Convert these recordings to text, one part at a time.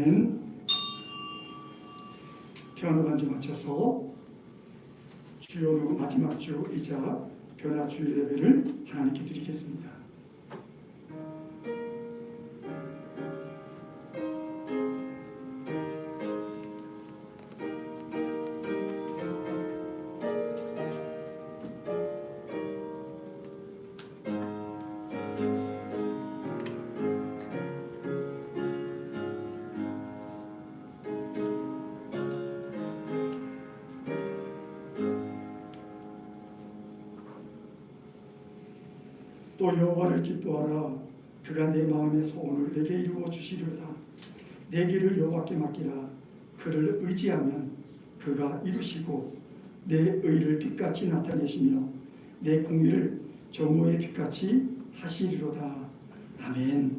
이제는 피아노 반주 마쳐서 주요 마지막 주이자 변화 주일 예배를 하나님께 드리겠습니다. 또 여호와를 기뻐하라. 그가 내 마음의 소원을 내게 이루어 주시리로다. 내 길을 여호와께 맡기라. 그를 의지하면 그가 이루시고 내 의를 빛같이 나타내시며 내 공의를 정오의 빛같이 하시리로다. 아멘.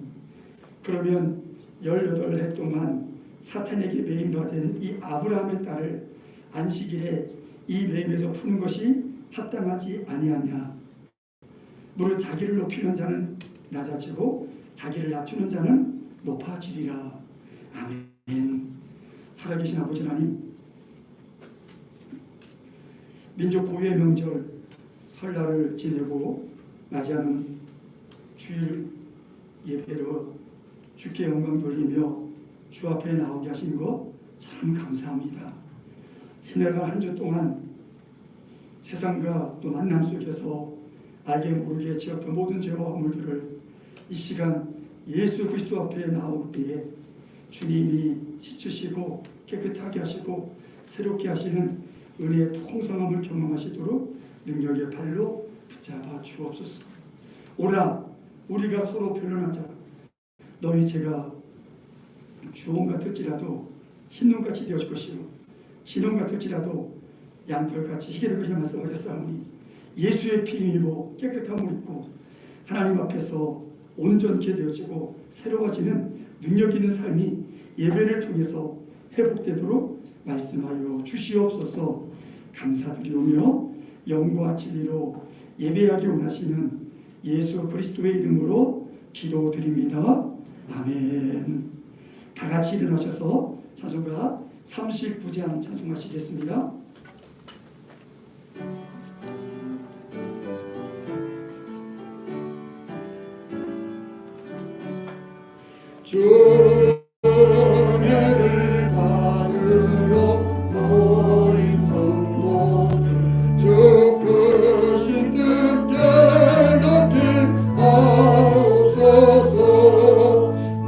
그러면 18해 동안 사탄에게 매임받은 이 아브라함의 딸을 안식일에 이 매임에서 푸는 것이 합당하지 아니하냐. 무릇 자기를 높이는 자는 낮아지고 자기를 낮추는 자는 높아지리라. 아멘. 살아계신 아버지 하나님, 민족 고유의 명절 설날을 지내고 맞이하는 주일 예배로 주께 영광 돌리며 주 앞에 나오게 하신 것 참 감사합니다. 지내가 한 주 동안 세상과 또 만남 속에서 알게 모르게 지었던 모든 죄와 허물들을 이 시간 예수 그리스도 앞에 나올 때에 주님이 씻으시고 깨끗하게 하시고 새롭게 하시는 은혜의 풍성함을 경험하시도록 능력의 발로 붙잡아 주옵소서. 오라 우리가 서로 변론하자. 너희 죄가 주홍 같을지라도 흰눈같이 되어질 것이요 진홍 같을지라도 양털같이 희게 될 것이라 말씀하셨사오니 예수의 피 입고 깨끗함을 입고 하나님 앞에서 온전케 되어지고 새로워지는 능력 있는 삶이 예배를 통해서 회복되도록 말씀하여 주시옵소서. 감사드리오며 영과 진리로 예배하기 원하시는 예수 그리스도의 이름으로 기도드립니다. 아멘. 다 같이 일어나셔서 찬송가 39장 찬송하시겠습니다. 주 은혜를 받으러 모인 성도들 주 크신 뜻 깨닫게 하옵소서.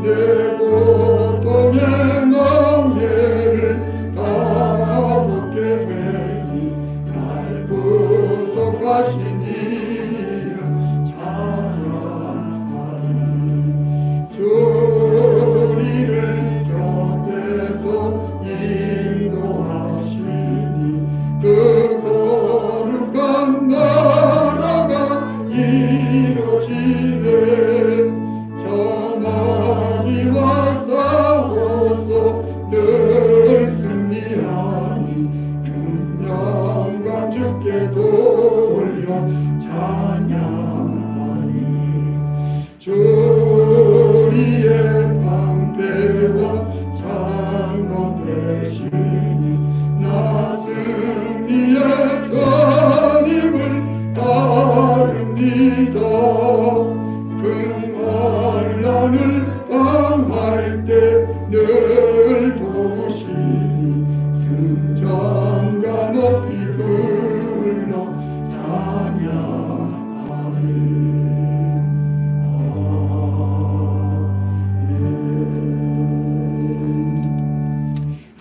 내 고통의 멍에를 다 벗게 되니 날 구속하신 이름 찬양하리. 주 그 거룩한 나라가 이루어지네. 전하기와 싸워서 늘 승리하니 그 영광 주께 돌려 찬양하리. 주 우리의 방패와 장검 되시니 나 승리의 전임을 따릅니다. 큰 환난을 당할 때 늘 도우시니 승전가 높이 불러 찬양하리.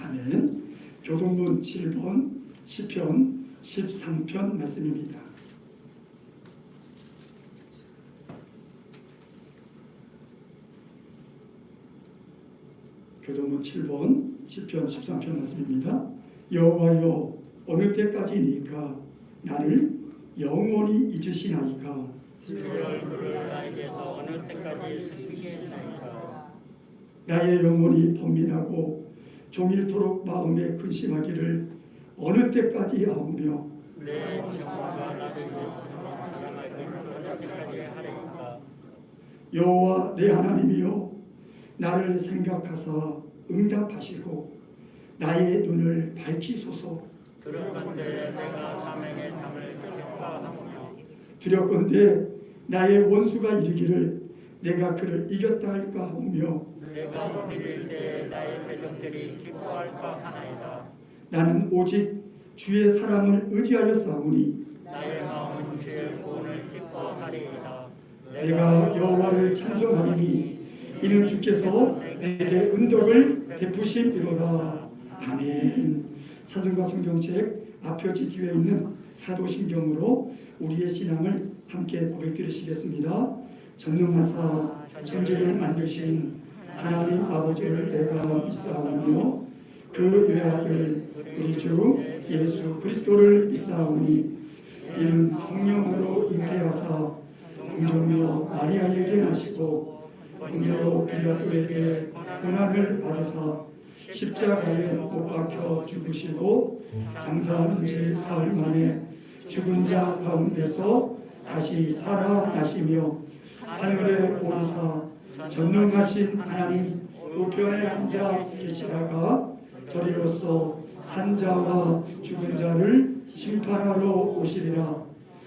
아멘. 교동문 7번 시편 13편 말씀입니다. 교동문 7번 시편 13편 말씀입니다. 여호와여 어느 때까지니까 나를 영원히 잊으시나이까. 주의 얼굴을 나에게서 어느 때까지 숨기시나이까. 나의 영혼이 번민하고 종일토록 마음에 근심하기를 어느 때까지 하오며 내 정화가 낮으며 정화하기를 어느 때까지 하리까. 여호와 내 하나님이여 나를 생각하사 응답하시고 나의 눈을 밝히소서. 두렵건대 내가 사명의 담을 기뻐하며 두렵건대 나의 원수가 이르기를 내가 그를 이겼다 할까 하며 내가 드릴 때 나의 대적들이 기뻐할까 하나이다. 나는 오직 주의 사랑을 의지하여 싸우니 나의 마음은 주의 구원을 기뻐하리이다. 내가 여호와를 찬송하리니 이는 주께서 내게 은덕을 베푸심이로다. 아멘. 사전과 성경책 앞표지 뒤에 있는 사도신경으로 우리의 신앙을 함께 고백 드리시겠습니다. 전능하사 천지를 만드신 하나님 아버지를 내가 믿사오며 그 외아들 우리 주 예수 그리스도를 믿사오니 이는 성령으로 잉태하사 동정녀 마리아에게 나시고 본디오 빌라도에게 고난을 받으사 십자가에 못 박혀 죽으시고 장사한 지 사흘 만에 죽은 자 가운데서 다시 살아나시며 하늘에 오르사 전능하신 하나님 우편에 앉아 계시다가 저리로서 산자와 죽은 자를 심판하러 오시리라.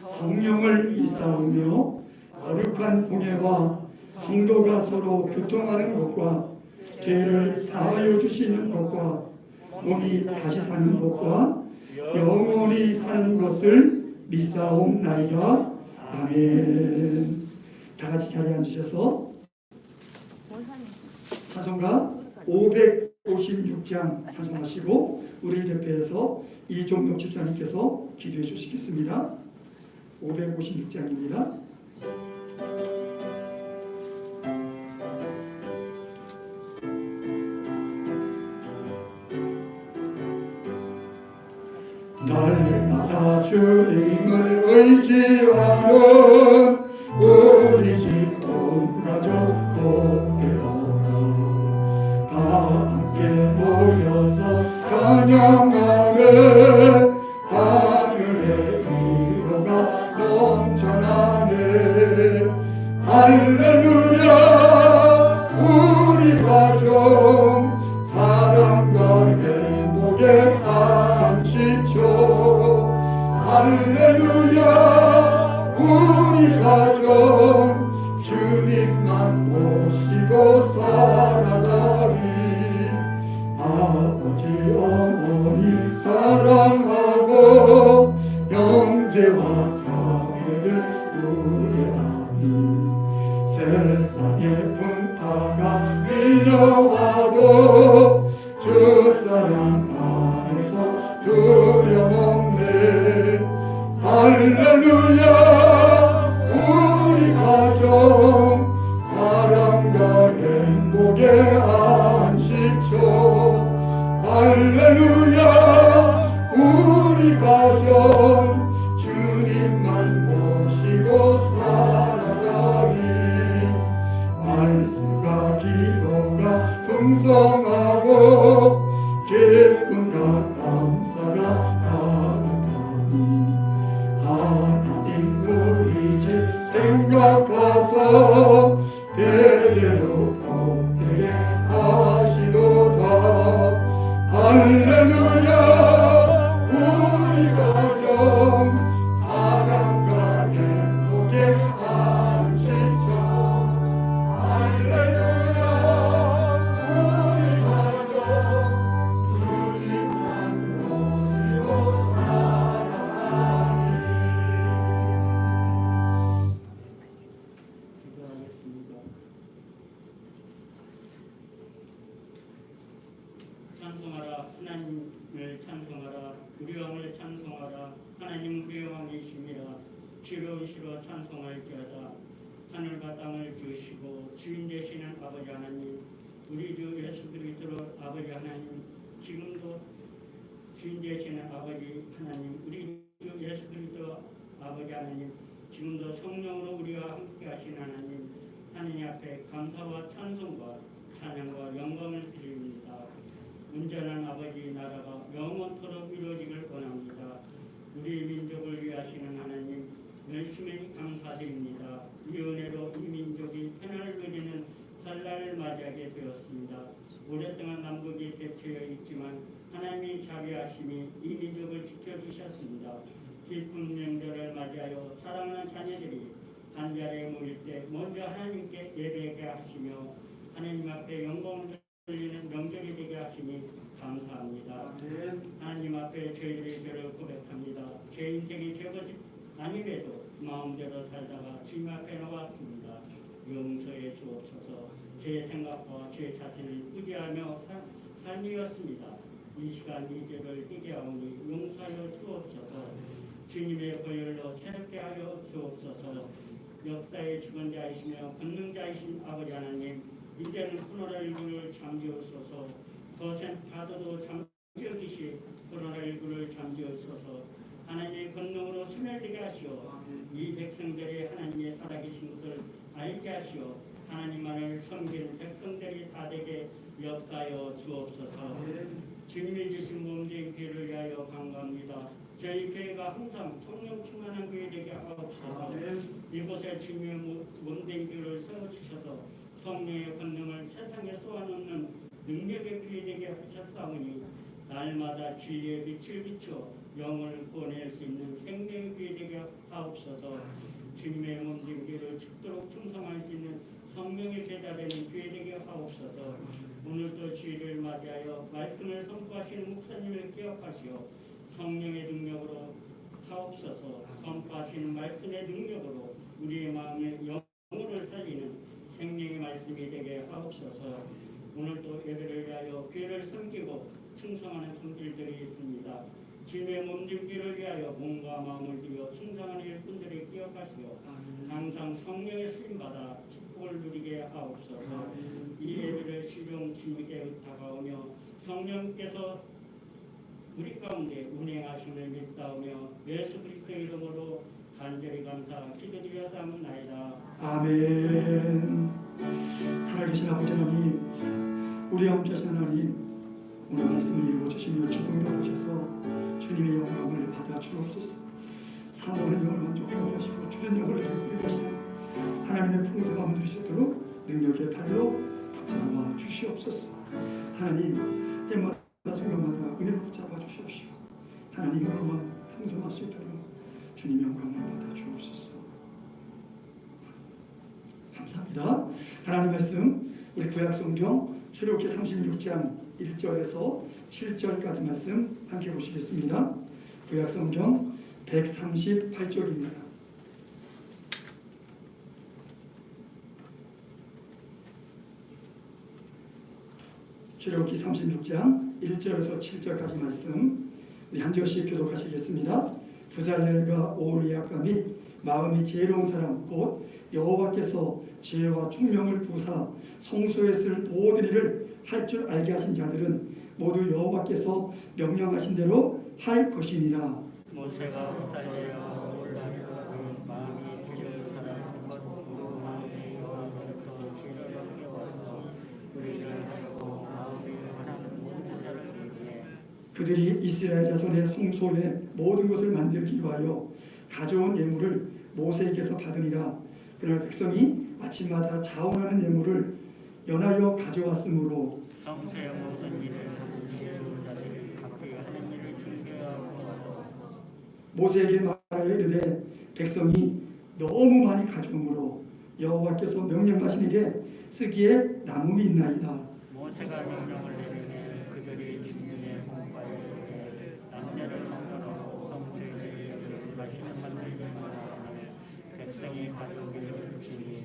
성령을 믿사오며 거룩한 공예와 성도가 서로 교통하는 것과 죄를 사하여 주시는 것과 몸이 다시 사는 것과 영원히 사는 것을 믿사옵나이다. 아멘. 다 같이 자리에 앉으셔서 찬송가 556장 찬송하시고 우리를 대표해서 이종록 집사님께서 기도해 주시겠습니다. 556장입니다. 날마다 주님을 의지하는 우리 집 온 가족 복되어라. 다 함께 모여서 찬양하는 하늘의 위로가 넘쳐나네. 할렐루야. 우리 가족 사랑과 행복에 안식처. 할렐루야. 우리 가족 주님만 모시고 살아가리. 아버지 어머니 사랑하고 형제와 자매들 우애하니. 세상의 풍파가 밀려와도 주 사랑 안에서 두려움없네. 할렐루야. 우리 가족 사랑과 행복의 안식처. 할렐루야. 우리 가족 주님만 모시고 살아가리. 말씀과 기도가 풍성하고 기쁨과 감사가 가득하니. 하나님 우리 집 생각하소 대대로 복되게 하시도다. 할렐루야. 우리 가정 사랑과 행복의 안식처. 할렐루야. 우리 가족 주님만 모시고 살아가리. 기도하겠습니다. 찬송하라. 하나님을 찬송하라. 우리 왕을 찬송하라. 하나님 우리 왕이십니다. 지루시로 찬송할지어다. 하늘과 땅을 주시고 주인 되시는 아버지 하나님, 우리 주 예수 그리스도 아버지 하나님, 지금도 주인 되시는 아버지 하나님, 우리 주 예수 그리스도 아버지 하나님, 지금도 성령으로 우리와 함께 하신 하나님, 하느님 앞에 감사와 찬송과 찬양과 영광을 드립니다. 온전한 아버지 나라가 영원토록 이루어지길 원합니다. 우리 민족을 위하시는 하나님, 열심히 감사드립니다. 이 은혜로 이 민족이 편안을 누리는 설날을 맞이하게 되었습니다. 오랫동안 남북 배치되어 있지만 하나님이 자비하심이 이 민족을 지켜주셨습니다. 기쁜 명절을 맞이하여 사랑하는 자녀들이 한자리에 모일 때 먼저 하나님께 예배하게 하시며 하나님 앞에 영광을 돌리는 명절이 되게 하시니 감사합니다. 하나님 앞에 저희들의 죄를 고백합니다. 제 인생이 죄거짓 아님에도 마음대로 살다가 주님 앞에 나왔습니다. 용서해 주옵소서. 제 생각과 제 자신을 꾸지하며 삶이었습니다. 이 시간 이 죄를 띠게 하오니 용서하여 주옵소서. 주님의 보혈로 새롭게 하여 주옵소서. 역사의 주권자이시며 권능자이신 아버지 하나님, 이제는 코로나19를 잠재우소서. 거센 파도도 잠재우듯이 코로나19를 잠재우소서. 하나님의 권능으로 스며들게 하시오. 이 백성들이 하나님의 살아계신 것을 알게 하시오. 하나님만을 섬기는 백성들이 다 되게 역사하여 주옵소서. 주님이 주신 몸된 교회를 위하여 간구합니다. 저희 교회가 항상 성령 충만한 교회 되게 하옵소서. 이곳에 주님의 몸된 교회를 세워주셔서 성령의 권능을 세상에 쏘아놓는 능력의 교회 되게 하셨사오니 날마다 진리의 빛을 비추어 영을 구원할 수 있는 생명의 교회 되게 하옵소서. 주님의 몸된 교회를 죽도록 충성할 수 있는 성령의 제자 되는 교회 되게 하옵소서. 오늘도 주일을 맞이하여 말씀을 선포하시는 목사님을 기억하시어 성령의 능력으로 하옵소서. 선포하시는 말씀의 능력으로 우리의 마음에 영혼을 살리는 생명의 말씀이 되게 하옵소서. 오늘도 예배를 위하여 교회를 섬기고 충성하는 손길들이 있습니다. 주님의 몸들기를 위하여 몸과 마음을 들여 충성하는 일꾼들을 기억하시어 항상 성령의 쓰임받아 축복을 누리게 하옵소서. 이 예배를 시종 주님께 의탁하오며 성령께서 우리 가운데 운행하심을 믿사오며 예수 그리스도의 이름으로 간절히 감사 기도드려 사옵나이다. 아멘. 살아계신 아버지 하나님, 우리 함께 하신 하나님, 오늘 말씀을 이루어 주시며 기도를 하셔서 주님의 영광을 받아 주옵소서. 사모하는 영을 만족하게 하시고 주된 영을 기쁘게 하시고 하나님의 풍성함을 누리시도록 능력의 발로 붙잡아 주시옵소서. 하나님, 때마다 순간마다 은혜를 붙잡아 주시옵시고 하나님 영광만 풍성할 수 있도록 주님 영광을 받아 주옵소서. 감사합니다. 하나님 말씀 우리 구약성경 출애굽기 36장 1절에서 7절까지 말씀 함께 보시겠습니다. 구약성경 138쪽입니다. 출애굽기 36장 1절에서 7절까지 말씀 우리 한 절씩 교독하시겠습니다. 부살렐과 오리아가 및 마음이 지혜로운 사람 곧 여호와께서 지혜와 총명을 부사 성소에 쓸 모든 일을 할 줄 알게 하신 자들은 모두 여호와께서 명령하신 대로 할 것이니라. 모세가 부살렐과 오리아가 마음이 지혜로운 사람 곧 마음이 여호와께서 지혜를 깨워서 우리를 하고 마음이 하나님 모든 자를 위해 그들이 이스라엘 자손의 성소의 모든 것을 만들기 위하여 가져온 예물을 모세에게서 받으니라. 그날 백성이 아침마다 자원하는 예물을 연하여 가져왔으므로 성소의 모든 일을 하는 지도자들이 각기 하는 일을 준비하고 모세에게 말하여 이르되 백성이 너무 많이 가져오므로 여호와께서 명령하시니되 쓰기에 남음이 있나이다. 모세가 명령을 내리니 그들이 진중에 공부하여 이르되 남녀를 막론하고 성소에 이르기를 마시는 만들기 말하며 백성이 가져오기를 주니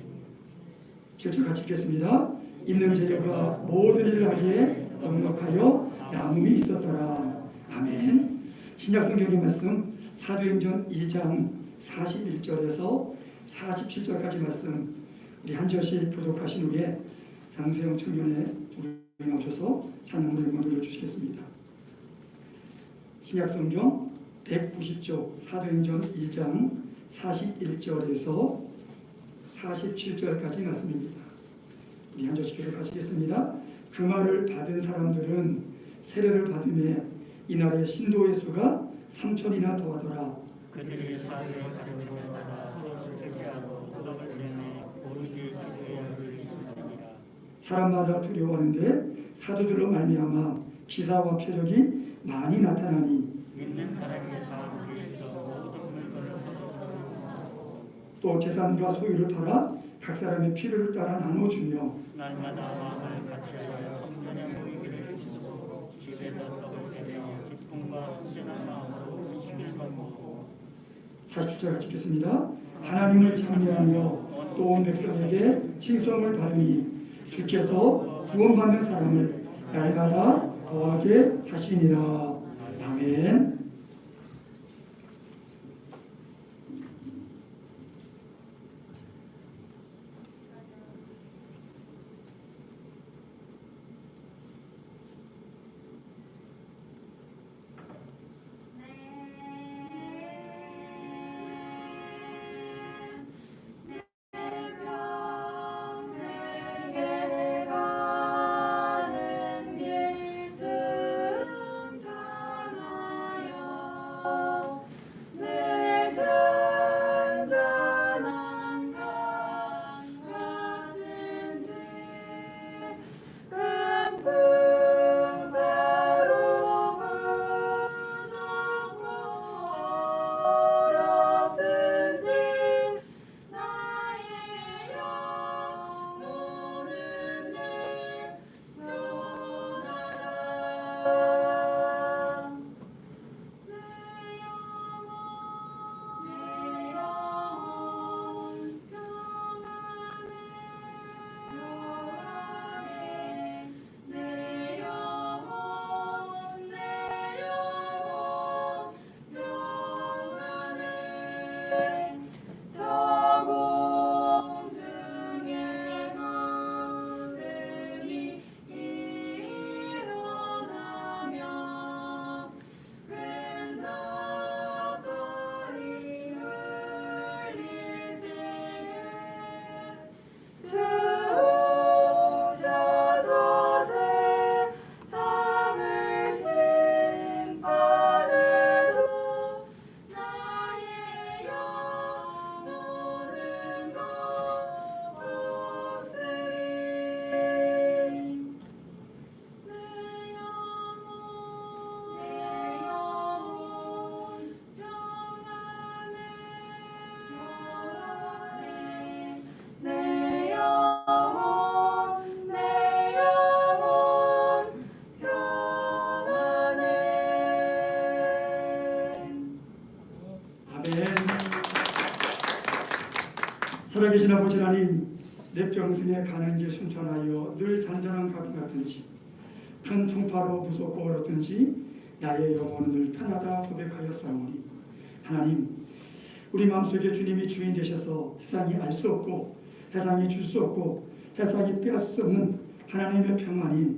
7절 같이 읽겠습니다. 있는 재료가 모든 일을 하기에 넉넉하여 남음이 있었더라. 아멘. 신약성경의 말씀 사도행전 2장 41절에서 47절까지 말씀 우리 한 절씩 교독하신 후에 장세영 청년에 우리 나오셔서 찬양으로 영광 돌려주시겠습니다. 신약성경 190쪽 사도행전 2장 41절에서 47절까지 말씀입니다. 우리 한 절씩 교독하시겠습니다. 그 말을 받은 사람들은 세례를 받음에 이날의 신도의 수가 3,000이나 더하더라. 그들이 사도의 가르침에 따라 서로 회개하고 떡을 내내 오로지 기도에 물을 있으니라. 사람마다 두려워하는데 사도들로 말미암아 기사와 표적이 많이 나타나니 믿는 사람이 다 우리에서 모든 물건을 얻어 또 재산과 소유를 팔아 각 사람의 필요를 따라 나눠주며 날마다 마음을 같이하여 성전에 모이기를 주시고 집에서 떡을 떼며 기쁨과 순전한 마음으로 음식을 먹고 47절 같이 읽겠습니다. 하나님을 찬미하며 또 온 백성에게 칭송을 받으니 주께서 구원받는 사람을 날마다 더하게 하시니라. 아멘. 살아계신 아버지 하나님, 내 평생에 가는 길 순탄하여 늘 잔잔한 가끔 같은지 큰 풍파로 무섭고 어렵든지 나의 영혼은 늘 편하다 고백하여 싸우니 하나님, 우리 마음속에 주님이 주인 되셔서 세상이 알 수 없고 세상이 줄 수 없고 세상이 빼앗을 수 없는 하나님의 평안이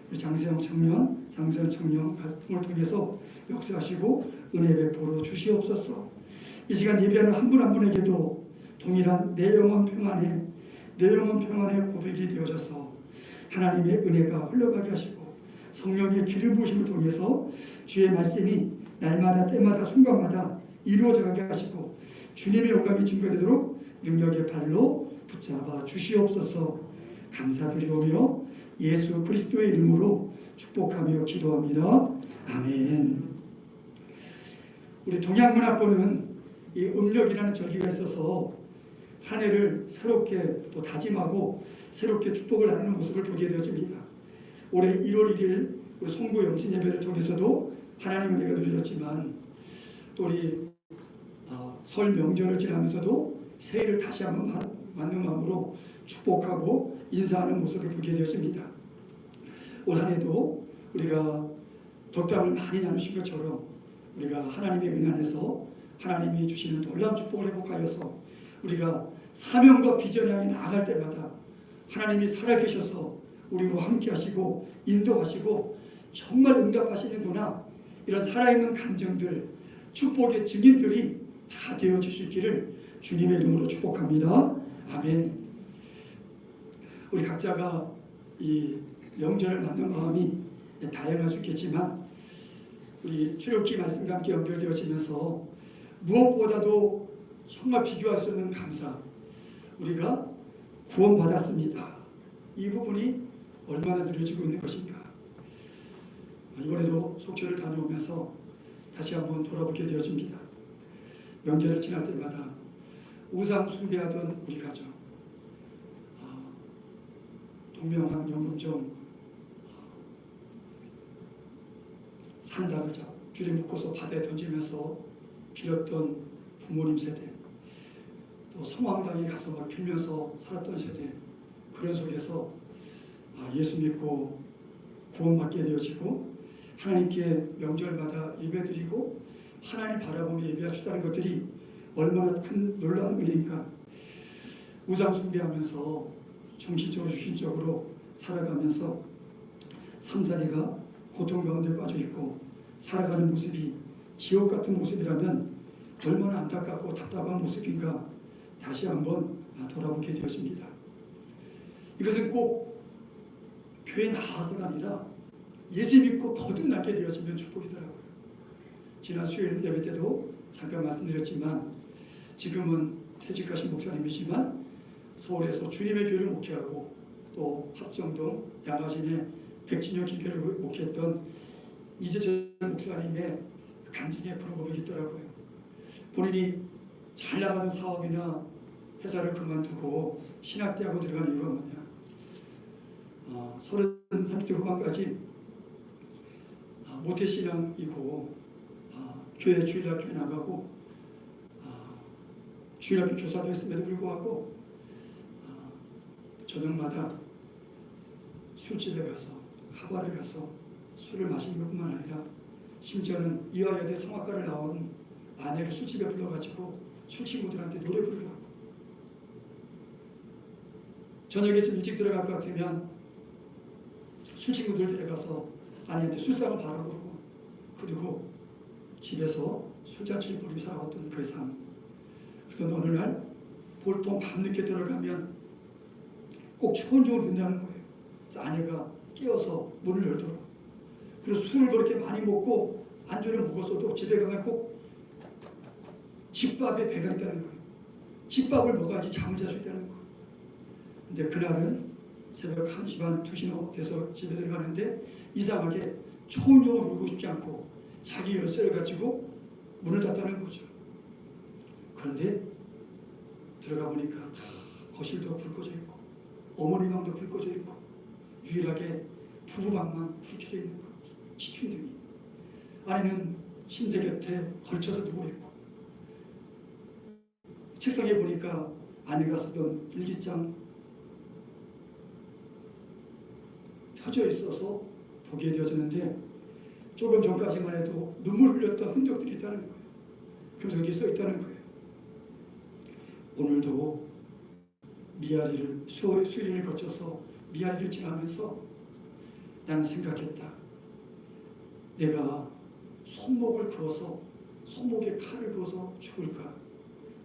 우리 장세영 청년, 장세영 청년 활동을 통해서 역사하시고 은혜 베풀어 주시옵소서. 이 시간 예배하는 한 분 한 분에게도 동일한 내 영혼 평안의 고백이 되어져서 하나님의 은혜가 흘러가게 하시고 성령의 기름 부으심을 통해서 주의 말씀이 날마다 때마다 순간마다 이루어져가게 하시고 주님의 영광이 증거되도록 능력의 발로 붙잡아 주시옵소서. 감사드리오며 예수 그리스도의 이름으로 축복하며 기도합니다. 아멘. 우리 동양문화권은 이 음력이라는 절기가 있어서 한 해를 새롭게 또 다짐하고 새롭게 축복을 나누는 모습을 보게 되어집니다. 올해 1월 1일 송구 영신 예배를 통해서도 하나님의 은혜가 누려졌지만 또 우리 설 명절을 지나면서도 새해를 다시 한번 맞는 마음으로 축복하고 인사하는 모습을 보게 되었습니다. 올 한 해도 우리가 덕담을 많이 나누신 것처럼 우리가 하나님의 은혜 안에서 하나님이 주시는 놀라운 축복을 회복하여서 우리가 사명과 비전을 향해 나아갈 때마다 하나님이 살아계셔서 우리와 함께 하시고 인도하시고 정말 응답하시는구나, 이런 살아있는 감정들, 축복의 증인들이 다 되어주시기를 주님의 이름으로 축복합니다. 아멘. 우리 각자가 이 명절을 맞는 마음이 다양할 수 있겠지만 우리 출애굽기 말씀과 함께 연결되어지면서 무엇보다도 정말 비교할 수 없는 감사, 우리가 구원받았습니다. 이 부분이 얼마나 누려지고 있는 것인가. 1월 1일 송구 영신 예배를 통해서도 하나님의 은혜가 누려졌지만 또 우리 1월 1일 그 송구 영신 예배를 통해서도 하나님이 주시는 놀라운 축복을 회복하여서 우리가 사명과 비전을 향해 나아갈 때마다 하나님이 살아계셔서 우리와 함께 하시고 인도하시고 정말 응답하시는구나, 이런 살아있는 감정들, 축복의 증인들이 다 되어주시기를 주님의 이름으로 축복합니다. 아멘. 우리 각자가 이 명절을 맞는 마음이 다양할 수 있겠지만 우리 출애굽기 말씀과 함께 연결되어지면서 무엇보다도 정말 비교할 수 없는 감사, 우리가 구원받았습니다. 이 부분이 얼마나 누려지고 있는 것인가. 이번에도 속초를 다녀오면서 다시 한번 돌아보게 되어집니다. 명절을 지날 때마다 우상 숭배하던 우리 가정, 동명한 연금종 산다고 줄에 묶어서 바다에 던지면서 빌었던 부모님 세대, 또 성황당에 가서 막 빌면서 살았던 세대, 그런 속에서 예수 믿고 구원받게 되어지고 하나님께 명절마다 예배드리고 하나님 바라보며 예배할 수 있다는 것들이 얼마나 큰 놀라운 은혜인가. 우상 숭배하면서 정신적으로 육신적으로 살아가면서 3, 4대가 고통 가운데 빠져 있고 살아가는 모습이 지옥 같은 모습이라면 얼마나 안타깝고 답답한 모습인가 다시 한번 돌아보게 되었습니다. 이것은 꼭 교회 나와서가 아니라 예수 믿고 거듭나게 되어지면 축복이더라고요. 지난 수요일 예배 때도 잠깐 말씀드렸지만 지금은 퇴직하신 목사님이지만 서울에서 주님의 교회를 목회하고 또 합정동 양화진의 백진영 길교를 목회했던 이재철 목사님의 간증의 그런 고백이 있더라고요. 본인이 잘 나가는 사업이나 회사를 그만두고 신학대학원 들어간 이유가 뭐냐. 30대 후반까지 모태신앙이고 교회 주일학교에 나가고 주일학교 교사도 했음에도 불구하고 저녁마다 술집에 가서 카바레 가서 술을 마시는 것뿐만 아니라 심지어는 이화여대 성악과를 나온 아내를 술집에 불러가지고 술 친구들한테 노래 부르라고, 저녁에 좀 일찍 들어갈 것 같으면 술 친구들 데려가서 아내한테 술상을 바라보고 그리고 집에서 술잔치를 벌이며 살아왔던 그 삶. 그래서 어느 날 보통 밤늦게 들어가면 꼭 초원종을 든다는 거예요. 그래서 아내가 깨어서 문을 열더라고요. 그래서 술을 그렇게 많이 먹고 안주를 먹었어도 집에 가면 꼭 집밥에 배가 있다는 거예요. 집밥을 먹어야지 잠을 잘 수 있다는 거예요. 근데 그날은 새벽 1시 반, 2시 돼서 집에 들어가는데 이상하게 초원종을 울고 싶지 않고 자기 열쇠를 가지고 문을 닫다는 거죠. 그런데 들어가 보니까 다 거실도 불 꺼져 있고 어머니 방도 불 꺼져 있고 유일하게 부부방만 불 켜져 있는 거, 시춘등이. 아내는 침대 곁에 걸쳐서 누워있고 책상에 보니까 아내가 쓰던 일기장 펴져 있어서 보게 되어졌는데 조금 전까지만 해도 눈물 흘렸던 흔적들이 있다는 거예요. 그래서 여기 써 있다는 거예요. 오늘도 미아리를 수리를 거쳐서 미아리를 지나면서 나는 생각했다. 내가 손목을 그어서 손목에 칼을 그어서 죽을까?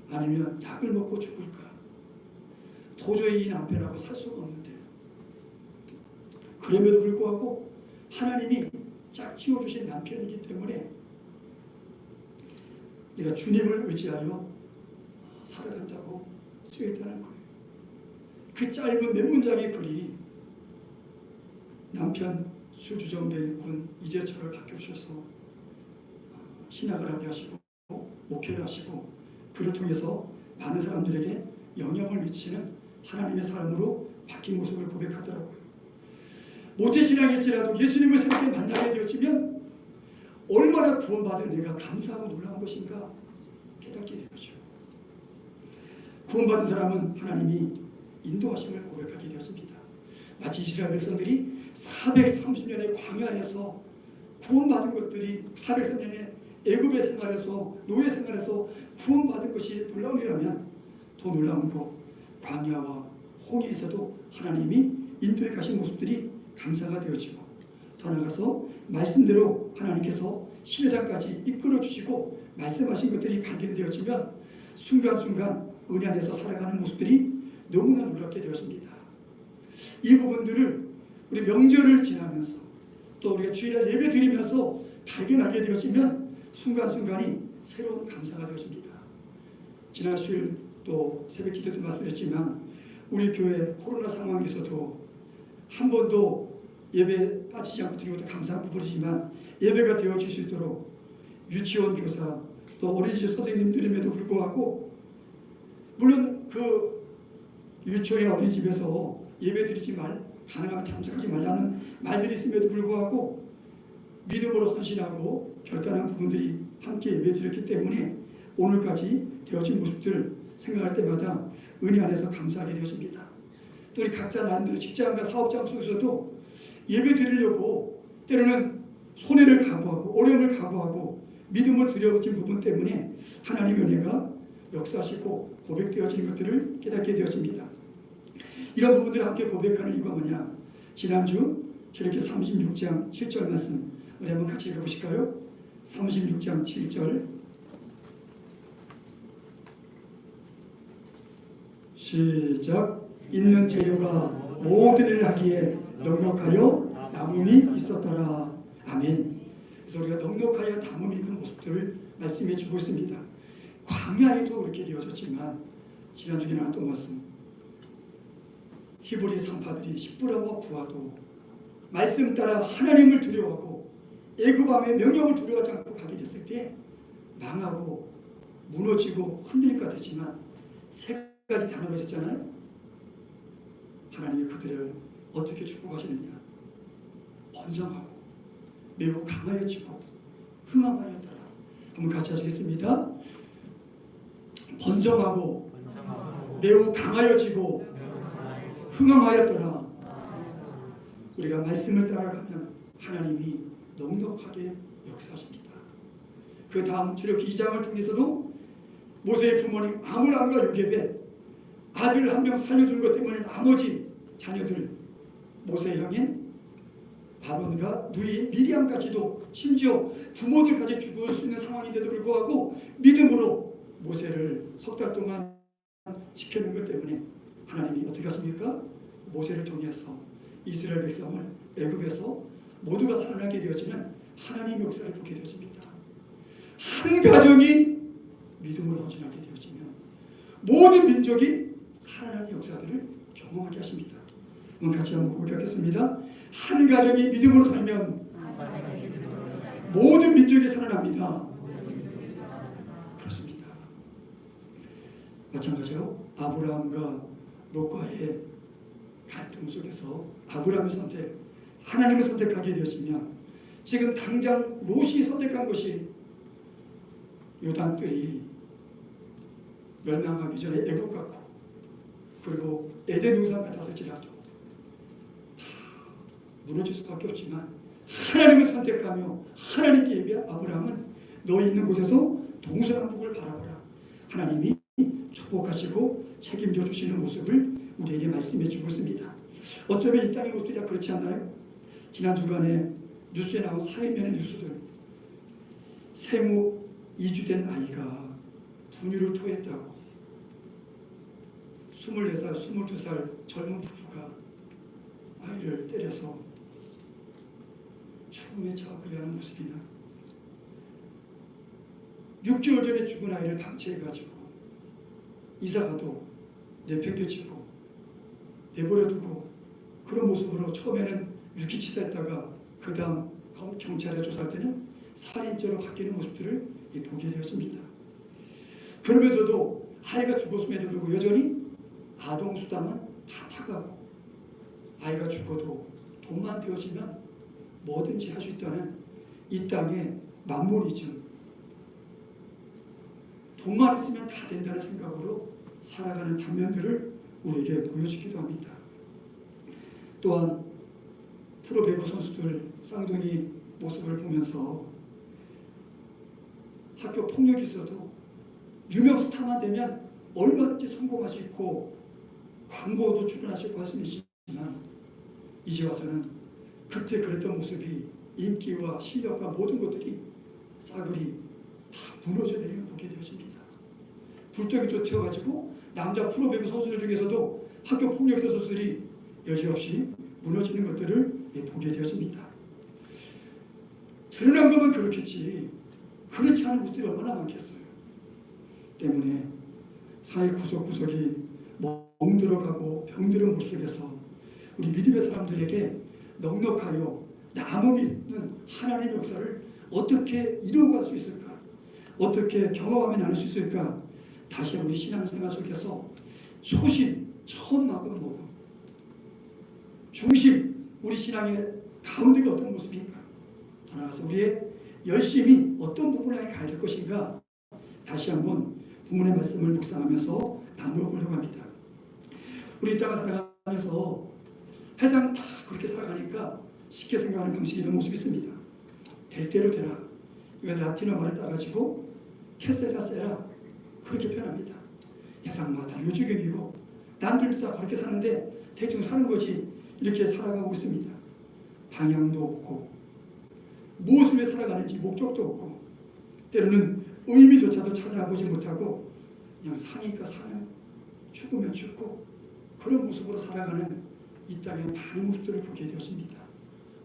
아니면 약을 먹고 죽을까? 도저히 이 남편하고 살 수가 없는데 그럼에도 불구하고 하나님이 짝 지어주신 남편이기 때문에 내가 주님을 의지하여 살아간다고 쓰여있다는 거예요. 그 짧은 몇 문장의 글이 남편 술주정뱅이꾼 이재철을 바뀌어주셔서 신학을 하게 하시고 목회를 하시고 그를 통해서 많은 사람들에게 영향을 미치는 하나님의 사람으로 바뀐 모습을 고백하더라고요. 모태신앙일지라도 예수님을 새롭게 만나게 되어지면 얼마나 구원받은 내가 감사하고 놀라운 것인가 깨닫게 되죠. 구원받은 사람은 하나님이 인도하심을 고백하게 되었습니다. 마치 이스라엘 백성들이 430년의 광야에서 구원받은 것들이 430년의 애굽의 생활에서 노예 생활에서 구원받은 것이 놀라운 일이라면 더 놀라운 거 광야와 홍해에서도 하나님이 인도해 가신 모습들이 감사가 되어지고 더 나아가서 말씀대로 하나님께서 시내산까지 이끌어 주시고 말씀하신 것들이 발견되어지면 순간순간 은혜 안에서 살아가는 모습들이 너무나 놀랍게 되었습니다. 이 부분들을 우리 명절을 지나면서 또 우리가 주일날 예배 드리면서 발견하게 되어지면 순간순간이 새로운 감사가 되어집니다. 지난 수요일 또 새벽 기도 때 말씀드렸지만 우리 교회 코로나 상황에서도 한 번도 예배 빠지지 않고 드리는 것도 감사한 부분이지만 예배가 되어질 수 있도록 유치원 교사 또 어린이집 선생님들임에도 불구하고 물론 그 유치원이나 어린이집에서 예배 드리지 가능하면 참석하지 말라는 말들이 있음에도 불구하고 믿음으로 헌신하고 결단한 부분들이 함께 예배 드렸기 때문에 오늘까지 되어진 모습들 생각할 때마다 은혜 안에서 감사하게 되어집니다. 또 우리 각자 나름대로 직장과 사업장 속에서도 예배 드리려고 때로는 손해를 각오하고 어려움을 각오하고 믿음을 드려진 부분 때문에 하나님의 은혜가 역사하시고 고백되어지는 것들을 깨닫게 되어집니다. 이런 부분들을 함께 고백하는 이유가 뭐냐? 지난주 저렇게 36장 7절 말씀 우리 한번 같이 읽어보실까요? 36장 7절 시작. 있는 재료가 모든 일을 하기에 넉넉하여 남음이 있었더라. 아멘. 그래서 우리가 넉넉하여 남음이 있는 모습들을 말씀해 주고 있습니다. 광야에도 그렇게 되어졌지만 지난주에 나왔던 말씀 히브리 산파들이 10부라와 부하도 말씀 따라 하나님을 두려워하고 애굽왕의 명령을 두려워하지 않고 가게 됐을 때 망하고 무너지고 흔들릴 것 같았지만 세 가지 단어가 있었잖아요. 하나님이 그들을 어떻게 축복하시느냐? 번성하고 매우 강하여지고 흥함하였더라. 한번 같이 하시겠습니다. 번성하고 매우 강하여지고 흥함하였더라. 우리가 말씀을 따라가면 하나님이 넉넉하게 역사하십니다. 그 다음 출애굽기 2장을 통해서도 모세의 부모님 아므람과 요게벳 아들 한 명 살려준 것 때문에 나머지 자녀들 모세 형인 아론과 누이 미리암까지도 심지어 부모들까지 죽을 수 있는 상황인데도 불구하고 믿음으로 모세를 석 달 동안 지켜낸 것 때문에 하나님이 어떻게 하십니까? 모세를 통해서 이스라엘 백성을 애굽에서 모두가 살아나게 되어지는 하나님의 역사를 보게 되어집니다. 한 가정이 믿음으로 헌신하게 되어지면 모든 민족이 살아나는 역사들을 경험하게 하십니다. 오늘 같이 한번 고백하겠습니다. 한 가정이 믿음으로 살면 모든 민족이 살아납니다. 그렇습니다. 마찬가지로 아브라함과 롯과의 갈등 속에서 아브라함의 선택, 하나님을 선택하게 되어지면 지금 당장 롯이 선택한 것이 요단들이 멸망하기 전에 애국 같고 그리고 에덴 동산 같았을지라도 다 무너질 수밖에 없지만 하나님을 선택하며 하나님께 예배한 아브라함은 너희 있는 곳에서 동서남북을 바라보라. 하나님이 축복하시고 책임져 주시는 모습을 우리에게 말씀해 주고 있습니다. 어쩌면 이 땅의 모습이 다 그렇지 않나요? 지난 주간에 뉴스에 나온 사회면의 뉴스들 생후 2주 아이가 분유를 토했다고 24살, 22살 젊은 부부가 아이를 때려서 죽음에 처하게 하는 모습이나 6개월 전에 죽은 아이를 방치해가지고 이사가도 내팽개치고 내버려두고 그런 모습으로 처음에는 유기치사했다가 그 다음 경찰에 조사할 때는 살인죄로 바뀌는 모습들을 보게 되었습니다. 그러면서도 아이가 죽었음에도 불구하고 여전히 아동수당은 다 타가고 아이가 죽어도 돈만 되어지면 뭐든지 할 수 있다는 이 땅의 만모니즘, 돈만 있으면 다 된다는 생각으로 살아가는 단면들을 우리에게 보여주기도 합니다. 또한 프로배구 선수들 쌍둥이 모습을 보면서 학교 폭력이 있어도 유명 스타만 되면 얼마든지 성공할 수 있고 광고도 출연할 수 있고 할 수 있지만 이제 와서는 그때 그랬던 모습이 인기와 실력과 모든 것들이 싸그리 다 무너져 내리는 보게 되어집니다. 불똥이도 튀어가지고 남자 프로배구 선수들 중에서도 학교 폭력의 선수들이 여지없이 무너지는 것들을 보게 되어집니다. 드러난 것만 그렇겠지 그렇지 않은 모습들이 얼마나 많겠어요. 때문에 사회 구석구석이 멍들어가고 병들은 모습 속에서 우리 믿음의 사람들에게 넉넉하여 나무 믿는 하나님의 역사를 어떻게 이루어갈 수 있을까? 어떻게 경험하며 나눌 수 있을까? 다시 우리 신앙생활 속에서 초심, 처음 막은 복음, 중심, 우리 신앙의 가운데가 어떤 모습인가? 더 나아가서 우리의 열심이 어떤 부분을 향해 가야 될 것인가? 다시 한번 부문의 말씀을 묵상하면서 나누어 보려고 합니다. 우리 이 땅을 살아가면서 세상 다 그렇게 살아가니까 쉽게 생각하는 방식이 이런 모습이 있습니다. 될 대로 되라. 이건 라틴어 말을 따가지고 캐세라 세라 그렇게 표현합니다. 세상마다 요주경이고 남들도 다 그렇게 사는데 대충 사는 거지 이렇게 살아가고 있습니다. 방향도 없고 무엇을 위해 살아가는지 목적도 없고 때로는 의미조차도 찾아보지 못하고 그냥 사니까 사는 죽으면 죽고 그런 모습으로 살아가는 이 땅의 많은 모습들을 보게 되었습니다.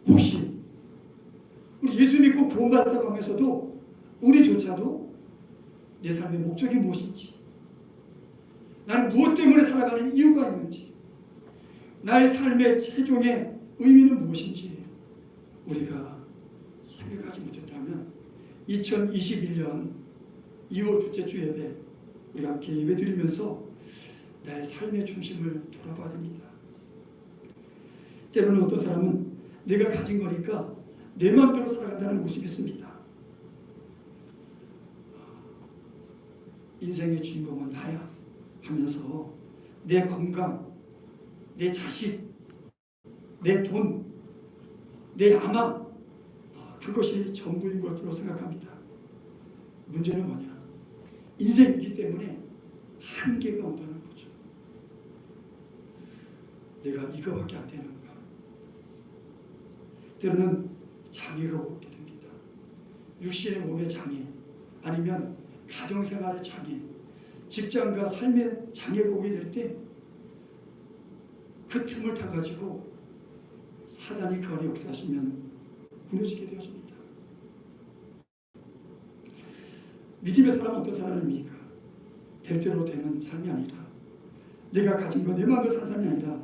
혹시 우리 예수 믿고 구원받았다고 하면서도 우리조차도 내 삶의 목적이 무엇인지, 나는 무엇 때문에 살아가는 이유가 있는지, 나의 삶의 최종의 의미는 무엇인지 우리가 생각하지 못했다면 2021년 2월 둘째 주 예배 우리가 함께 예배 드리면서 나의 삶의 중심을 돌아봐야 됩니다. 때로는 어떤 사람은 내가 가진 거니까 내 마음대로 살아간다는 모습이 있습니다. 인생의 주인공은 나야 하면서 내 건강, 내 자식, 내 돈, 내 야망 그것이 전부인 것으로 생각합니다. 문제는 뭐냐? 인생이기 때문에 한계가 온다는 거죠. 내가 이거밖에 안 되는가? 때로는 장애가 오게 됩니다. 육신의 몸의 장애, 아니면 가정생활의 장애, 직장과 삶의 장애가 오게 될 때 그 틈을 타가지고 사단이 그 안에 역사하시면 무너지게 되었습니다. 믿음의 사람은 어떤 사람입니까? 될 대로 되는 삶이 아니라 내가 가진 것 내 마음대로 사는 삶이 아니라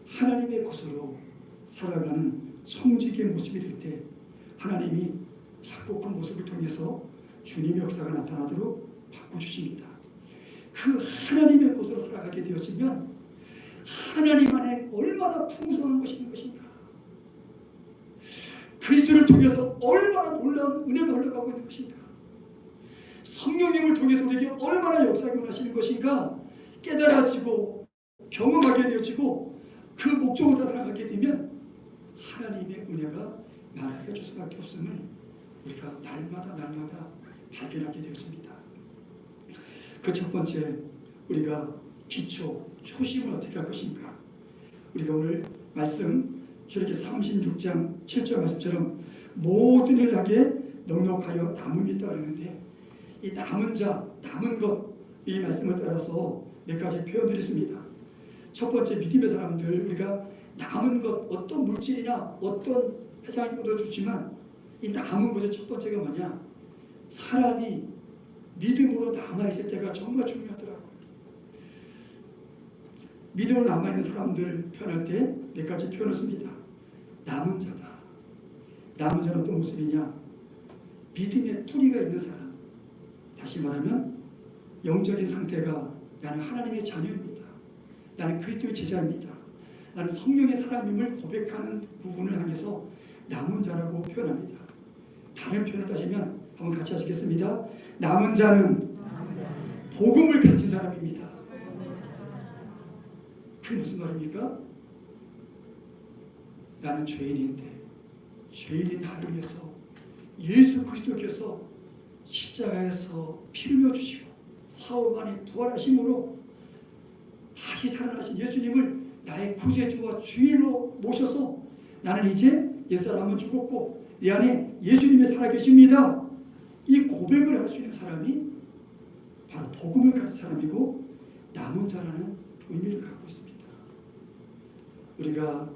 하나님의 것으로 살아가는 성직의 모습이 될 때 하나님이 자꾸 그 모습을 통해서 주님의 역사가 나타나도록 바꿔주십니다. 그 하나님의 것으로 살아가게 되었으면 하나님 안에 얼마나 풍성한 것이 있는 것인가, 그리스도를 통해서 얼마나 놀라운 은혜가 흘러가고 있는 것인가, 성령님을 통해서 우리에게 얼마나 역사가 일어나시는 것인가 깨달아지고 경험하게 되어지고 그 목적으로 살아가게 되면 하나님의 은혜가 말하여 줄 수밖에 없음을 우리가 날마다 발견하게 되었습니다. 그 첫 번째, 우리가 기초, 초심을 어떻게 할 것인가. 우리가 오늘 말씀 저렇게 36장 7절 말씀처럼 모든 일을 하게 넉넉하여 남음이다 그러는데 이 남은 자, 남은 것, 이 말씀을 따라서 몇 가지 표현들이 있습니다. 첫 번째, 믿음의 사람들, 우리가 남은 것, 어떤 물질이나 어떤 세상의 것도 좋지만 이 남은 것의 첫 번째가 뭐냐? 사람이 믿음으로 남아있을 때가 정말 중요하더라고요. 믿음으로 남아있는 사람들 표현할 때 몇 가지 표현을 씁니다. 남은 자다. 남은 자는 어떤 모습이냐? 믿음의 뿌리가 있는 사람. 다시 말하면 영적인 상태가 나는 하나님의 자녀입니다. 나는 그리스도의 제자입니다. 나는 성령의 사람임을 고백하는 부분을 향해서 남은 자라고 표현합니다. 다른 표현을 따지면 한번 같이 하시겠습니다. 남은 자는 복음을 가진 사람입니다. 그게 무슨 말입니까? 나는 죄인인데 죄인인 나를 위해서 예수 그리스도께서 십자가에서 피 흘려주시고 사흘 만에 부활하심으로 다시 살아나신 예수님을 나의 구세주와 주인으로 모셔서 나는 이제 옛사람은 죽었고 내 안에 예수님이 살아계십니다. 이 고백을 할 수 있는 사람이 바로 복음을 가진 사람이고 남은 자라는 의미를 갖고 있습니다. 우리가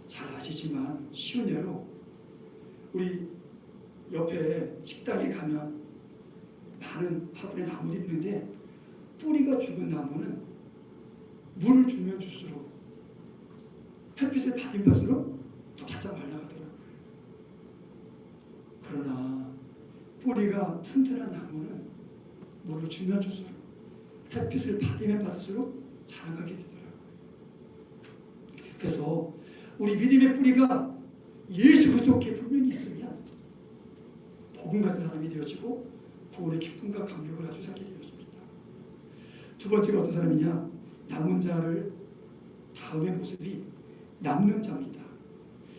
잘 아시지만 쉬운 예로 우리 옆에 식당에 가면 많은 화분에 나무들이 있는데 뿌리가 죽은 나무는 물을 주면 줄수록 햇빛을 받은 것으로 더 바짝 말라가더라고요. 뿌리가 튼튼한 나무는 물을 주면 줄수록 햇빛을 받으면 받을수록 자라가게 되더라고요. 그래서 우리 믿음의 뿌리가 예수 그리스도께 분명히 있으면 복음 가진 사람이 되어지고 구원의 기쁨과 감격을 아주 살게 되었습니다. 두 번째가 어떤 사람이냐? 남은 자를 다음의 모습이 남는 자입니다.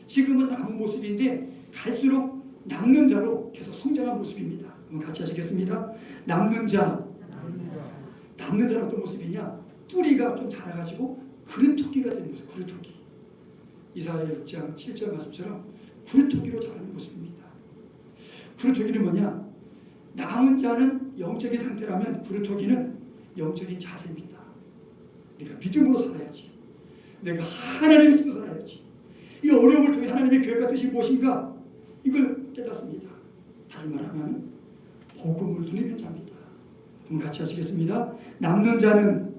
지금은 남은 모습인데 갈수록 남는 자로 계속 성장한 모습입니다. 한번 같이 하시겠습니다. 남는 자. 남는 자는 어떤 모습이냐? 뿌리가 좀 자라가지고 그릇토기가 되는 모습. 그릇토기. 이사야 6장 7절 말씀처럼 그릇토기로 자라는 모습입니다. 그릇토기는 뭐냐? 남은 자는 영적인 상태라면 그릇토기는 영적인 자세입니다. 내가 믿음으로 살아야지. 내가 하나님의 뜻으로 살아야지. 이 어려움을 통해 하나님의 계획과 뜻이 무엇인가? 이걸 깨닫습니다. 다른 말 하면 복음을 누리는 자입니다. 한번 같이 하시겠습니다. 남는 자는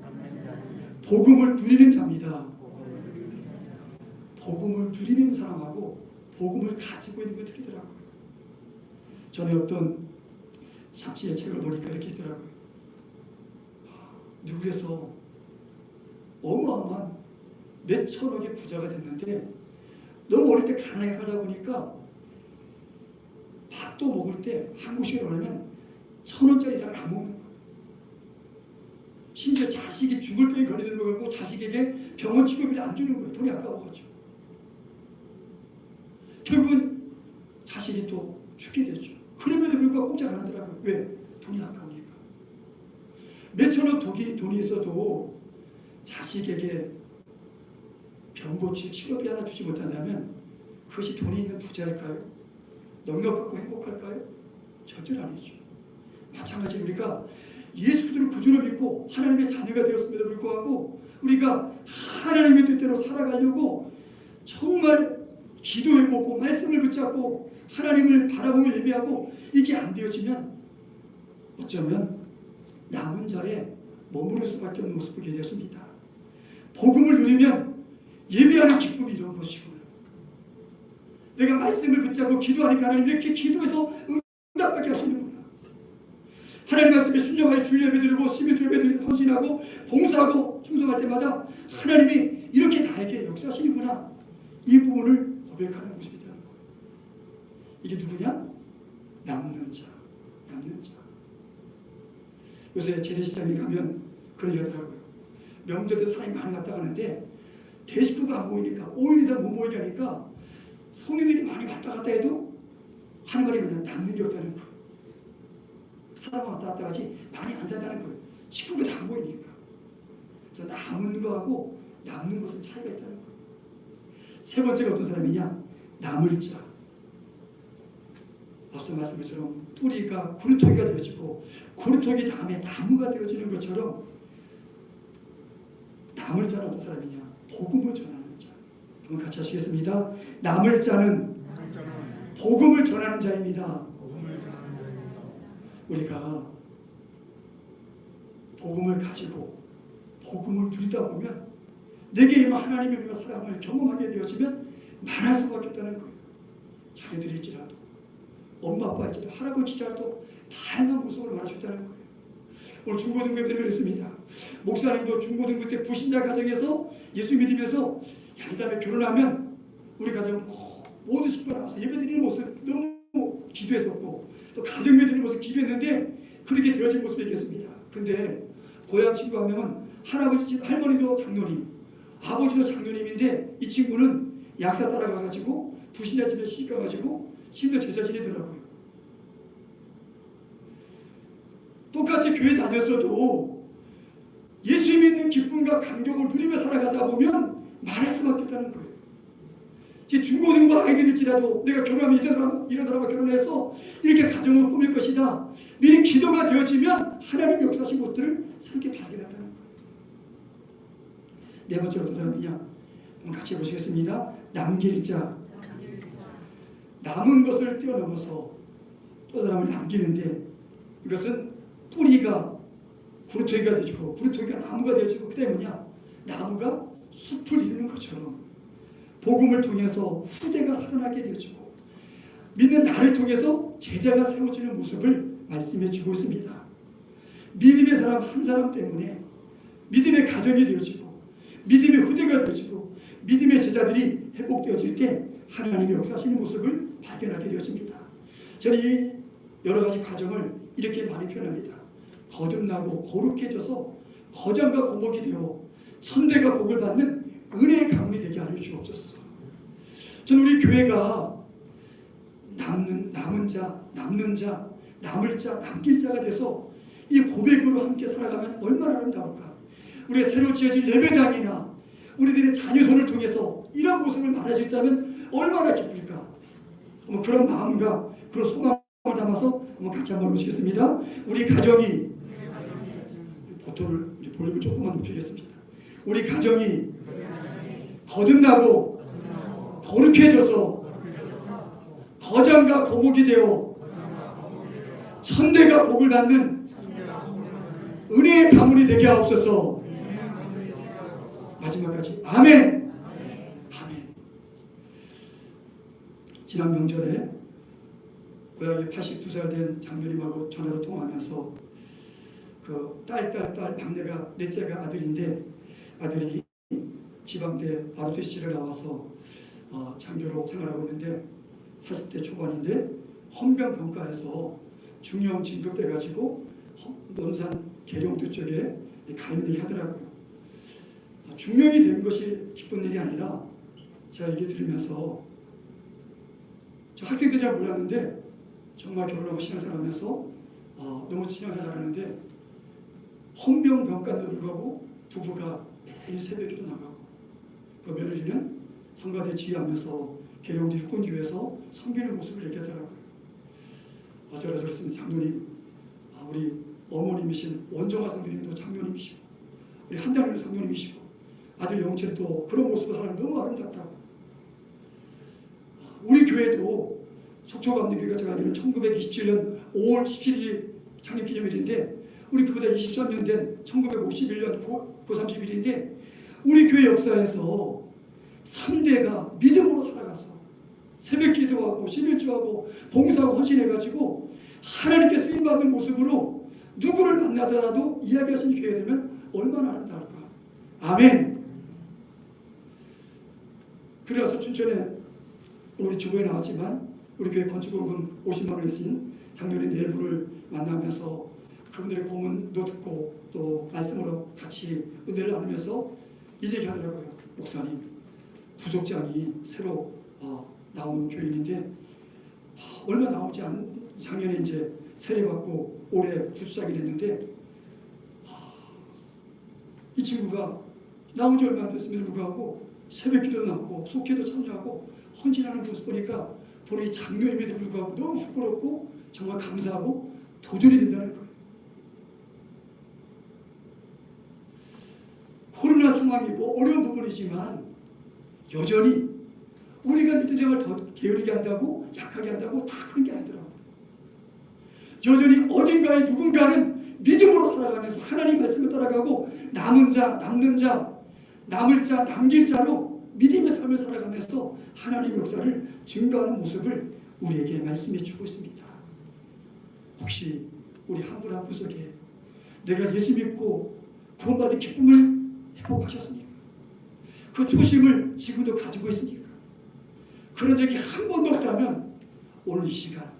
복음을 누리는 자입니다. 복음을 누리는 사람하고 복음을 가지고 있는 거 틀리더라고요. 전에 어떤 잡지의 책을 보니까 이렇게 있더라고요. 미국에서 어마어마한 몇 천억의 부자가 됐는데 너무 어릴 때 가난하게 살다 보니까 밥도 먹을 때 한국식으로 하면 1,000원짜리 이상을 안 먹는 거예요. 심지어 자식이 죽을 병에 걸리는 거 갖고 자식에게 병원 치료비를 안 주는 거예요. 돈이 아까워가지고. 결국은 자식이 또 죽게 되죠. 그럼에도 불구하고 꼼짝 안 하더라고요. 왜? 돈이 아까우니까. 몇천억 돈이 있어도 자식에게 병 고치 치료비 하나 주지 못한다면 그것이 돈이 있는 부자일까요? 넉넉하고 행복할까요? 절대로 아니죠. 마찬가지로 우리가 예수 그리스도를 구주로 믿고 하나님의 자녀가 되었음에도 불구하고 우리가 하나님의 뜻대로 살아가려고 정말 기도해보고 말씀을 붙잡고 하나님을 바라보며 예배하고 이게 안 되어지면 어쩌면 남은 자에 머무를 수밖에 없는 모습을 보게 되었습니다. 복음을 누리면 예배하는 기쁨이 이런 것이고요. 내가 말씀을 붙잡고 기도하니까 하나님 이렇게 기도해서 응답하게 하시는구나. 하나님 말씀에 순종하여 주일 예배드리고 11주 예배드리고 헌신하고 봉사하고 충성할 때마다 하나님이 이렇게 나에게 역사하시는구나. 이 부분을 고백하는 모습이 되는 거예요. 이게 누구냐? 남는 자. 남는 자. 요새 재래시장에 가면 그런 얘기 하더라고요. 명절 때 사람이 많이 왔다 가는데 대식구가 안 모이니까 5일 이상 못 모이게 하니까 성인들이 많이 왔다 갔다 해도 하는 말이 그냥 남는 게 없다는 거예요. 사람만 왔다 갔다 하지 많이 안 산다는 거예요. 식구가 다 안 모이니까. 그래서 남은 거하고 남는 것은 차이가 있다는 거예요. 세 번째가 어떤 사람이냐? 남을 자. 앞서 말씀드린 것처럼 뿌리가 구루토기가 되어지고 구루토기 다음에 나무가 되어지는 것처럼 남을 자는 어떤 사람이냐? 복음을 전하는 자. 한번 같이 하시겠습니다. 남을 자는 복음을 전하는 자입니다. 우리가 복음을 가지고 복음을 누리다 보면 내게 임한 하나님의 은혜와 사랑을 경험하게 되어지면 말할 수밖에 없다는 거예요. 자녀들일지라도 엄마 아빠일지라도 할아버지일지라도 다양한 모습으로 말할 수 있다는 거예요. 오늘 중고등부 때문에 그랬습니다. 목사님도 중고등부 때 부신자 가정에서 예수 믿으면서 이 다음에 결혼하면 우리 가정은 모든 식구가 나와서 예배드리는 모습 너무 기도했었고 또 가정 예배드리는 모습 기도했는데 그렇게 되어진 모습이 있겠습니다. 근데 고향 친구 한 명은 할아버지 할머니도 장로님 아버지도 장로님인데 이 친구는 약사 따라가가지고 부신자 집에 시집가가지고 심지어 제사 지내더라고요. 똑같이 교회 다녔어도 예수 믿는 기쁨과 감격을 누리며 살아가다 보면 말할 수밖에 없다는 거예요. 제 중고등부 아이들일지라도 내가 결혼하면 이런 사람과 결혼해서 이렇게 가정을 꾸밀 것이다. 미리 기도가 되어지면 하나님의 역사하신 것들을 새롭게 발견한다는 거예요. 네 번째 어떤 사람이냐? 한번 같이 해보시겠습니다. 남길 자. 남은 것을 뛰어넘어서 또 사람을 남기는데 이것은 뿌리가 구루토기가 되고 구루토기가 나무가 되어지고 그다음에 뭐냐? 나무가 숲을 이루는 것처럼 복음을 통해서 후대가 살아나게 되어지고 믿는 나를 통해서 제자가 세워지는 모습을 말씀해 주고 있습니다. 믿음의 사람 한 사람 때문에 믿음의 가정이 되어지고 믿음의 후대가 되어지고 믿음의 제자들이 회복되어질 때 하나님의 역사하시는 모습을 발견하게 되어집니다. 저는 이 여러 가지 과정을 이렇게 많이 표현합니다. 거듭나고 거룩해져서 거장과 고목이 되어 천대가 복을 받는 은혜의 가문이 되게 하여 주옵소서. 저는 우리 교회가 남은 자, 남는 자, 남을 자, 남길 자가 돼서 이 고백으로 함께 살아가면 얼마나 아름다울까. 우리가 새로 지어질 예배당이나 우리들의 자녀손을 통해서 이런 모습을 말할 수 있다면 얼마나 기쁠까. 그런 마음과 그런 소감을 담아서 같이 한번 보시겠습니다. 우리 가정이 보통을 볼륨을 조금만 높이겠습니다. 우리 가정이 거듭나고 거룩해져서 거장과 거목이 되어 천대가 복을 받는 은혜의 가문이 되게 하옵소서. 마지막까지 아멘. 아멘. 지난 명절에 고향이 82살 된 장로님하고 전화로 통화하면서 그 딸 막내가 넷째가 아들인데 아들이 지방대 아르테시를 나와서 장교로 생활하고 있는데 40대 초반인데 헌병병과에서 중형 진급돼가지고 논산 계룡도 쪽에 가임을 하더라고요. 중형이 된 것이 기쁜 일이 아니라 제가 얘기 들으면서 저 학생 때 잘 몰랐는데 정말 결혼하고 신앙생활하면서 너무 신앙생활 잘하는데 헌병병과도 불구하고 부부가 매일 새벽에도 나가고 그 며느리는 성가대 지휘하면서 계룡도 육군교회에서 섬기는 모습을 얘기하더라고요. 제가 그랬습니다. 장로님, 우리 어머님이신 원정아 성도님도 장로님이시고 우리 한달님도 장로님이시고 아들 영철도 그런 모습을 하는 너무 아름답다고. 우리 교회도 속초감리교회가 제가 알기로는 1927년 5월 17일이 창립기념일인데 우리 그보다 23년 된 1951년 9월 30일인데 우리 교회 역사에서 3대가 믿음으로 살아갔어. 새벽 기도하고 11조하고 봉사하고 헌신해가지고 하나님께 쓰임받는 모습으로 누구를 만나더라도 이야기하시는 교회가 되면 얼마나 아름다울까. 아멘. 그래서 춘천에 우리 주보에 나왔지만 우리 교회 건축원금 50만 원 내신 장로님 내부를 만나면서 그분들의 고문도 듣고 또 말씀으로 같이 은혜를 나누면서 이 얘기 하더라고요. 목사님, 부속장이 새로 나온 교인인데 얼마 나오지 않은 작년에 이제 세례받고 올해 부속장이 됐는데 이 친구가 나온 지 얼마 안 됐음에도 불구하고 새벽기도 나오고 속회도 참여하고 헌신하는 모습 보니까 본인이 장로임에도 불구하고 너무 부끄럽고 정말 감사하고 도전이 된다는 거예요. 코로나 상황이 어려운 부분이지만 여전히 우리가 믿음 생활 더 게으르게 한다고 약하게 한다고 다 그런 게 아니더라고요. 여전히 어딘가에 누군가는 믿음으로 살아가면서 하나님 말씀을 따라가고 남은 자, 남는 자, 남을 자, 남길 자로 믿음의 삶을 살아가면서 하나님의 역사를 증거하는 모습을 우리에게 말씀해 주고 있습니다. 혹시 우리 한 분 한 분 속에 내가 예수 믿고 구원받은 기쁨을 회복하셨습니까? 그 초심을 지금도 가지고 있습니까? 그런 적이 한 번도 없다면 오늘 이 시간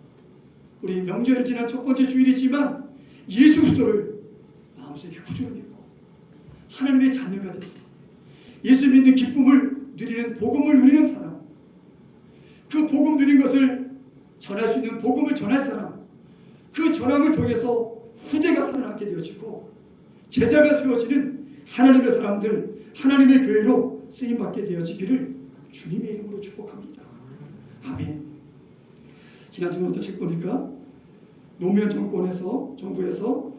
우리 명절을 지난 첫 번째 주일이지만 예수 그리스도를 마음속에 구주로 믿고 하나님의 자녀가 됐어. 예수 믿는 기쁨을 누리는 복음을 누리는 사람, 그 복음 누린 것을 전할 수 있는 복음을 전할 사람, 그 전함을 통해서 후대가 살아남게 되어지고 제자가 세워지는 하나님의 사람들, 하나님의 교회로 쓰임받게 되어지기를 주님의 이름으로 축복합니다. 아멘. 지난 주부터 보니까 노무현 정부에서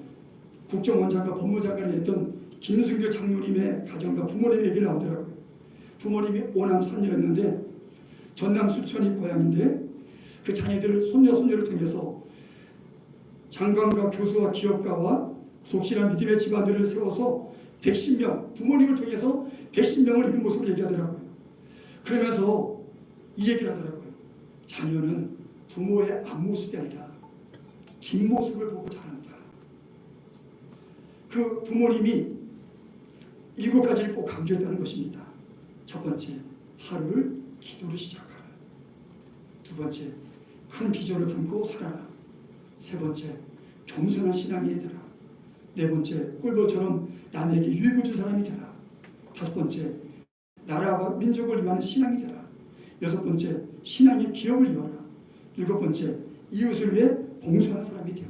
국정원장과 법무장관을 했던 김순교 장로님의 가정과 부모님 얘기를 나오더라고요. 부모님이 오남 산녀였는데 전남 수천이 고향인데 그 자녀들 손녀를 통해서 장관과 교수와 기업가와 독실한 믿음의 집안들을 세워서 110명, 부모님을 통해서 110명을 입은 모습을 얘기하더라고요. 그러면서 이 얘기를 하더라고요. 자녀는 부모의 앞모습이 아니라 뒷모습을 보고 자란다. 그 부모님이 7가지를 꼭 강조했다는 것입니다. 첫 번째, 하루를 기도로 시작하라. 두 번째, 큰 비전을 품고 살아라. 세 번째, 겸손한 신앙이 되라. 네 번째, 꿀벌처럼 남에게 유익을 줄 사람이 되라. 다섯 번째, 나라와 민족을 위한 신앙이 되라. 여섯 번째, 신앙의 기업을 이어라. 일곱 번째, 이웃을 위해 봉사하는 사람이 되어라.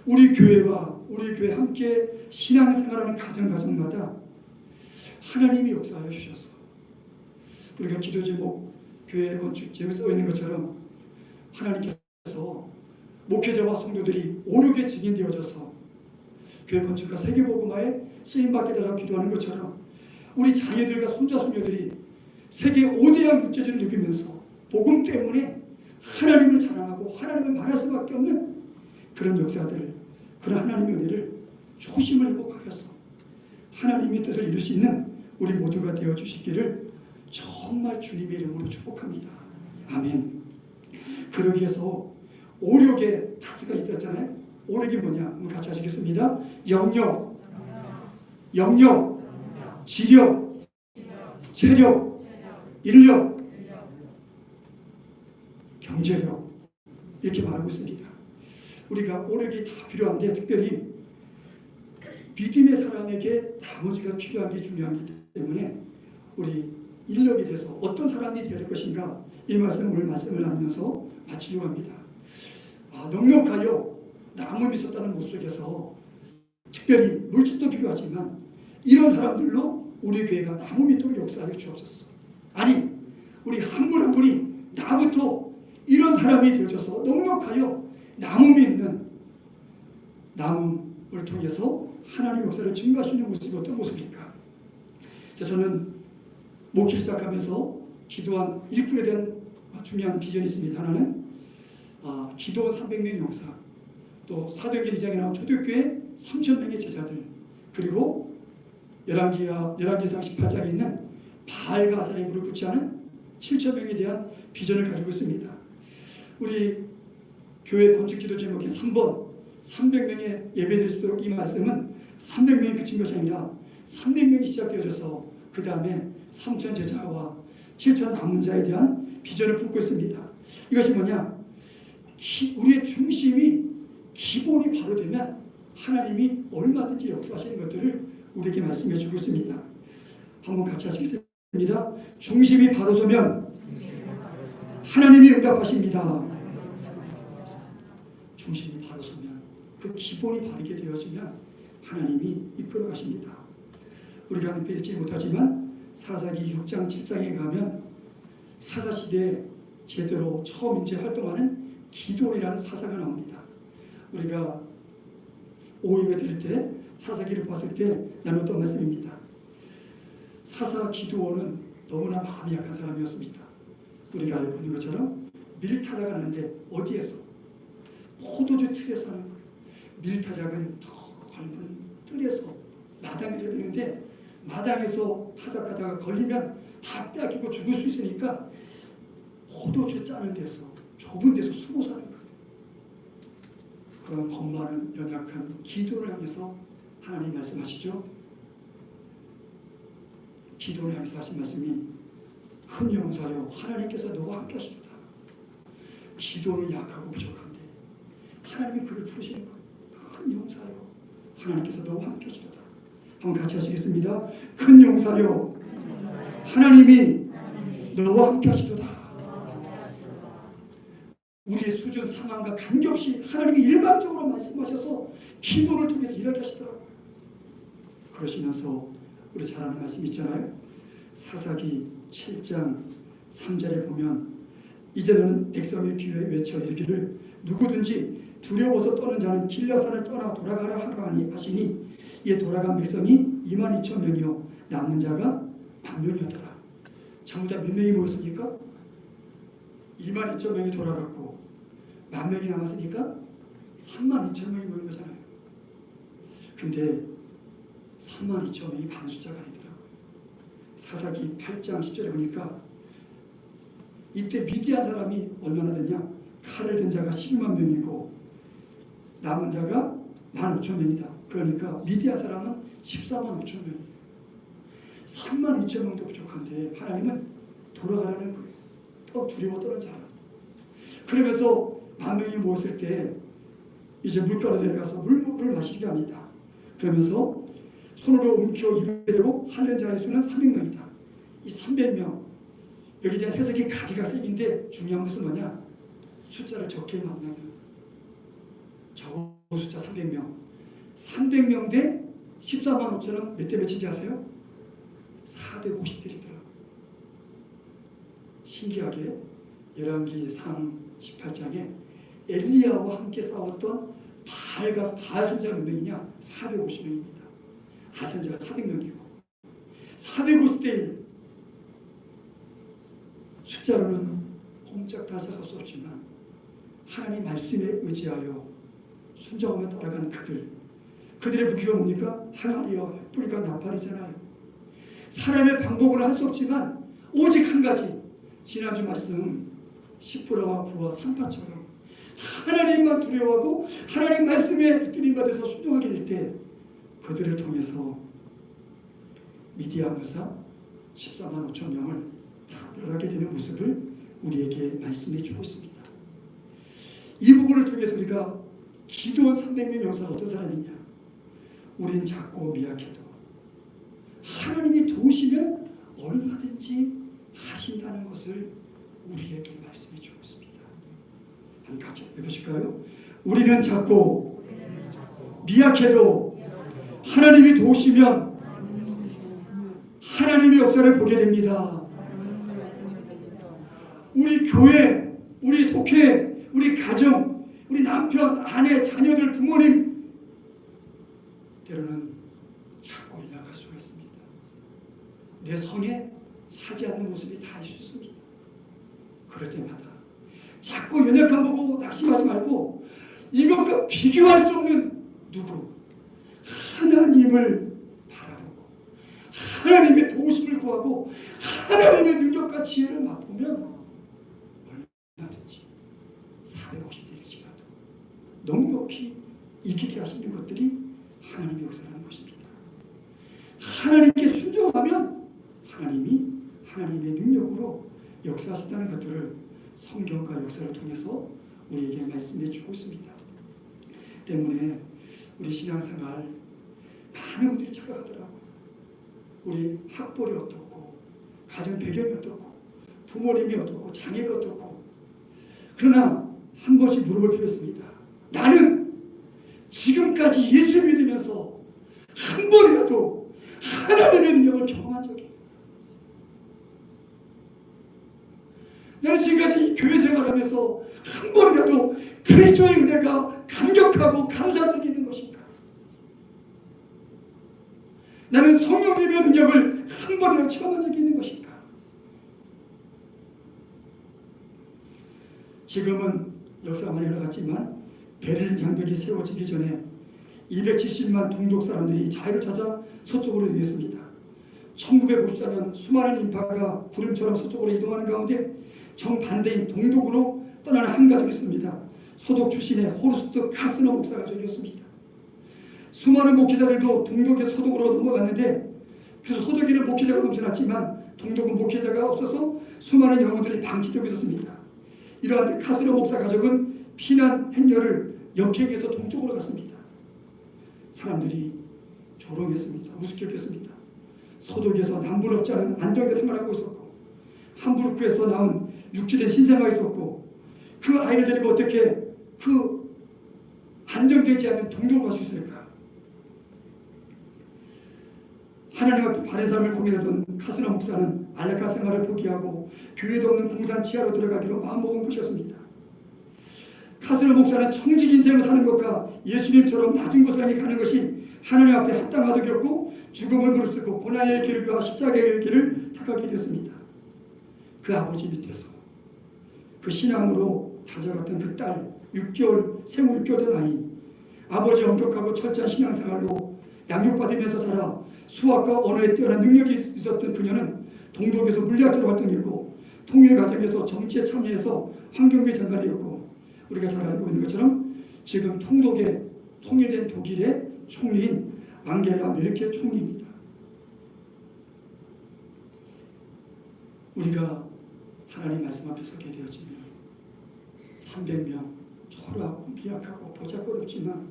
우리 교회와 우리 교회 함께 신앙생활하는 가정마다 하나님이 역사하여 주셨어. 우리가 기도 제목, 교회 건축 제목에 써 있는 것처럼 하나님께서 목회자와 성도들이 오르게 증인되어져서 교회 건축과 세계복음화에 쓰임받게 달라고 기도하는 것처럼 우리 자녀들과 손자 손녀들이 세계 5대양 국제주를 누비면서 복음 때문에 하나님을 자랑하고 하나님을 말할 수밖에 없는 그런 역사들을, 그런 하나님의 은혜를 초심을 회복하여서 하나님의 뜻을 이룰 수 있는 우리 모두가 되어 주시기를 정말 주님의 이름으로 축복합니다. 아멘. 그러기 위해서 오력의 5가지 있었잖아요. 오력이 뭐냐? 한번 같이 하시겠습니다. 영역, 지력, 체력, 인력, 경제력, 이렇게 말하고 있습니다. 우리가 오력이 다 필요한데 특별히 믿음의 사람에게 나머지가 필요한 게 중요하기 때문에 우리 인력에 대해서 어떤 사람이 되어야 될 것인가, 이 말씀 오늘 말씀을 나누면서 마치려고 합니다. 넉넉하여 남음이 있었다는 모습 속에서 특별히 물질도 필요하지만 이런 사람들로 우리 교회가 남음이 있도록 역사하여 주옵소서. 아니, 우리 한 분 한 분이 나부터 이런 사람이 되어져서 넉넉하여 남음이 있는 남음을 통해서 하나님의 역사를 증거하시는 모습이 어떤 모습일까? 저는 목회 시작하면서 기도한 일꾼에 대한 중요한 비전이 있습니다. 하나는 기도원 300명 용사, 또 사도행전 2장에 나온 초대교회 3,000명의 제자들, 그리고 열왕기상 18장에 있는 바알과 아사의 무릎 꿇지 않은 7,000명에 대한 비전을 가지고 있습니다. 우리 교회 건축 기도 제목의 3번 300명의 예배드릴 수 있도록, 이 말씀은 300명이 그친 것이 아니라 300명이 시작되어져서 그 다음에 3,000 제자와 7,000 남은 자에 대한 비전을 품고 있습니다. 이것이 뭐냐? 우리의 중심이, 기본이 바로 되면 하나님이 얼마든지 역사하시는 것들을 우리에게 말씀해 주고 있습니다. 한번 같이 하시겠습니다. 중심이 바로 서면 하나님이 응답하십니다. 중심이 바로 서면, 그 기본이 바르게 되어지면 하나님이 이끌어 가십니다. 우리가 함께 읽지 못하지만 사사기 6장 7장에 가면 사사시대에 제대로 처음 이제 활동하는 기도원이라는 사사가 나옵니다. 우리가 오예배 드릴 때 사사기를 봤을 때 나눴던 말씀입니다. 사사 기도원은 너무나 마음이 약한 사람이었습니다. 우리가 알고 있는 것처럼 밀타자가 나는데 어디에서? 포도주 틀에서 하는 거예요. 밀타작은 더 넓은 뜰에서 마당에서 되는데, 마당에서 타작하다가 걸리면 다 뺏기고 죽을 수 있으니까 포도주 짜는 데서, 좁은 데서 숨어 사는 거예요. 그런 겁 많은 연약한 기도를 향해서 하나님 말씀하시죠. 기도를 향해서 하신 말씀이 큰 용사여 하나님께서 너와 함께 하시도다. 기도는 약하고 부족한데 하나님이 그를 부르시는 거예요. 큰 용사여 하나님께서 너와 함께 하시도다. 한번 같이 하시겠습니다. 큰 용사여 하나님이 너와 함께 하시도다. 우리의 수준 상황과 관계없이 하나님이 일반적으로 말씀하셔서 기도를 통해서 일하게 하시더라고요. 그러시면서 우리 잘 아는 말씀 있잖아요. 사사기 7장 3절에 보면 이제는 백성의 귀에 외쳐 이르기를 누구든지 두려워서 떠는 자는 길라산을 떠나 돌아가라 하라 하시니 이에 돌아간 백성이 22,000명이요 남은 자가 10,000명이었더라. 전부 다 몇 명이 모였습니까? 22,000명이 돌아갔고 10,000명이 남았으니까 32,000명이 모인 거잖아요. 근데 32,000명이 반 숫자가 아니더라고요. 사사기 8장 10절에 보니까 이때 미디안 사람이 얼마나 되냐? 칼을 든 자가 12만 명이고 남은 자가 15,000명이다. 그러니까 미디안 사람은 14만 5천 명, 3만 2천 명도 부족한데 하나님은 돌아가라는 거예요. 또 두려워 떨어져라. 그러면서 만 명이 모였을 때 이제 물가로 내려가서 물을 마시게 합니다. 그러면서 손으로 움켜 입에 대고 핥는 자의 수는 300명이다. 이 300명, 여기 대한 해석이 가지각색인데 중요한 것은 뭐냐? 숫자를 적게 만나면 적은 숫자 300명, 300명 대 14만 5천은 몇 대 몇인지 아세요? 450대이더라. 신기하게 열왕기상 18장에 엘리야와 함께 싸웠던 바알 선지자가 몇 명이냐? 450명입니다. 하선자가 400명이고 450대 1. 숫자로는 꼼짝 달싹할 수 없지만 하나님 말씀에 의지하여 순종하며 따라가는 그들의 무기가 뭡니까? 항아리와 횃불과 나팔이잖아요. 사람의 방법으로 할 수 없지만 오직 한 가지, 지난주 말씀 10%와 9와 3파처럼 하나님만 두려워하고 하나님 말씀에 붙들림 받아서 순종하게 될 때 그들을 통해서 미디안 무사 14만 5천 명을 다 멸하게 되는 모습을 우리에게 말씀해 주고 있습니다. 이 부분을 통해서 우리가 기도원 300명 용사가 어떤 사람이냐? 우린 작고 미약해도 하나님이 도우시면 얼마든지 하신다는 것을 우리에게 말씀해 주고 있습니다. 한번 같이 해보실까요? 우리는 작고 미약해도 하나님이 도우시면 하나님의 역사를 보게 됩니다. 우리 교회, 우리 속회, 우리 가정, 우리 남편, 아내, 자녀들, 부모님 때로는 작고 연약할 수가 있습니다. 내 성에 차지 않는 모습이 다 있습니다. 그럴 때마다 작고 연약한 거 보고 낙심하지 말고 이것과 비교할 수 없는 누구? 하나님을 바라보고 하나님의 도우심을 구하고 하나님의 능력과 지혜를 맛보면 얼마든지 450대일지라도 넉넉히 이기게 하시는 것들이 하나님의 역사라는 것입니다. 하나님께 순종하면 하나님이 하나님의 능력으로 역사하신다는 것들을 성경과 역사를 통해서 우리에게 말씀해 주고 있습니다. 때문에 우리 신앙생활 많은 분들이 착각하더라고요. 우리 학벌이 어떻고 가정 배경이 어떻고 부모님이 어떻고 자녀가 어떻고, 그러나 한 번씩 물어볼 필요가 있습니다. 나는 지금까지 예수 믿으면서 한 번이라도 하나님의 능력을 경험한 적이, 나는 지금까지 이 교회 생활하면서 한 번이라도 그리스도의 은혜가 감격하고 감사드리는 것인가? 나는 성령님의 능력을 한 번이라도 체험한 적이 있는 것인가? 지금은 역사가 많이 흘러갔지만 베를린 장벽이 세워지기 전에 270만 동독 사람들이 자유를 찾아 서쪽으로 이동했습니다. 1954년 수많은 인파가 구름처럼 서쪽으로 이동하는 가운데 정반대인 동독으로 떠나는 한 가족이 있습니다. 소독 출신의 호르스트 카스너 목사 가족이었습니다. 수많은 목회자들도 동독의 소독으로 넘어갔는데, 그래서 소독에는 목회자가 넘쳐났지만 동독은 목회자가 없어서 수많은 영혼들이 방치되고 있었습니다. 이러한 때 카스너 목사 가족은 피난 행렬을 역행해서 동쪽으로 갔습니다. 사람들이 조롱했습니다. 우습게했습니다. 소독에서 남부럽지 않은 안정된 생활하고 있었고 함부르크에서 나온 육체된 신생아가 있었고 그 아이를 데리고 어떻게 그 안정되지 않은 동독으로 갈 수 있을까? 하나님 앞에 바른 삶을 고민하던 카스너 목사는 안락한 생활을 포기하고 교회도 없는 공산 지하로 들어가기로 마음먹은 것이었습니다. 카스너 목사는 청직 인생을 사는 것과 예수님처럼 낮은 곳에 가는 것이 하나님 앞에 합당하다고 죽음을 무릅쓰고 고난의 길과 십자가의 길을 택하게 되었습니다. 그 아버지 밑에서 그 신앙으로 다져갔던 그 딸 6개월, 생후 6개월 된 아이, 아버지 엄격하고 철저한 신앙생활로 양육받으면서 자라 수학과 언어에 뛰어난 능력이 있었던 그녀는 동독에서 물리학자로 활동했고 통일 과정에서 정치에 참여해서 환경부의 장관이었고, 우리가 잘 알고 있는 것처럼 지금 통일된 독일의 총리인 앙겔라 메르켈 총리입니다. 우리가 하나님 말씀 앞에 서게 되어지면 300명 초라하고 미약하고 보잘것없지만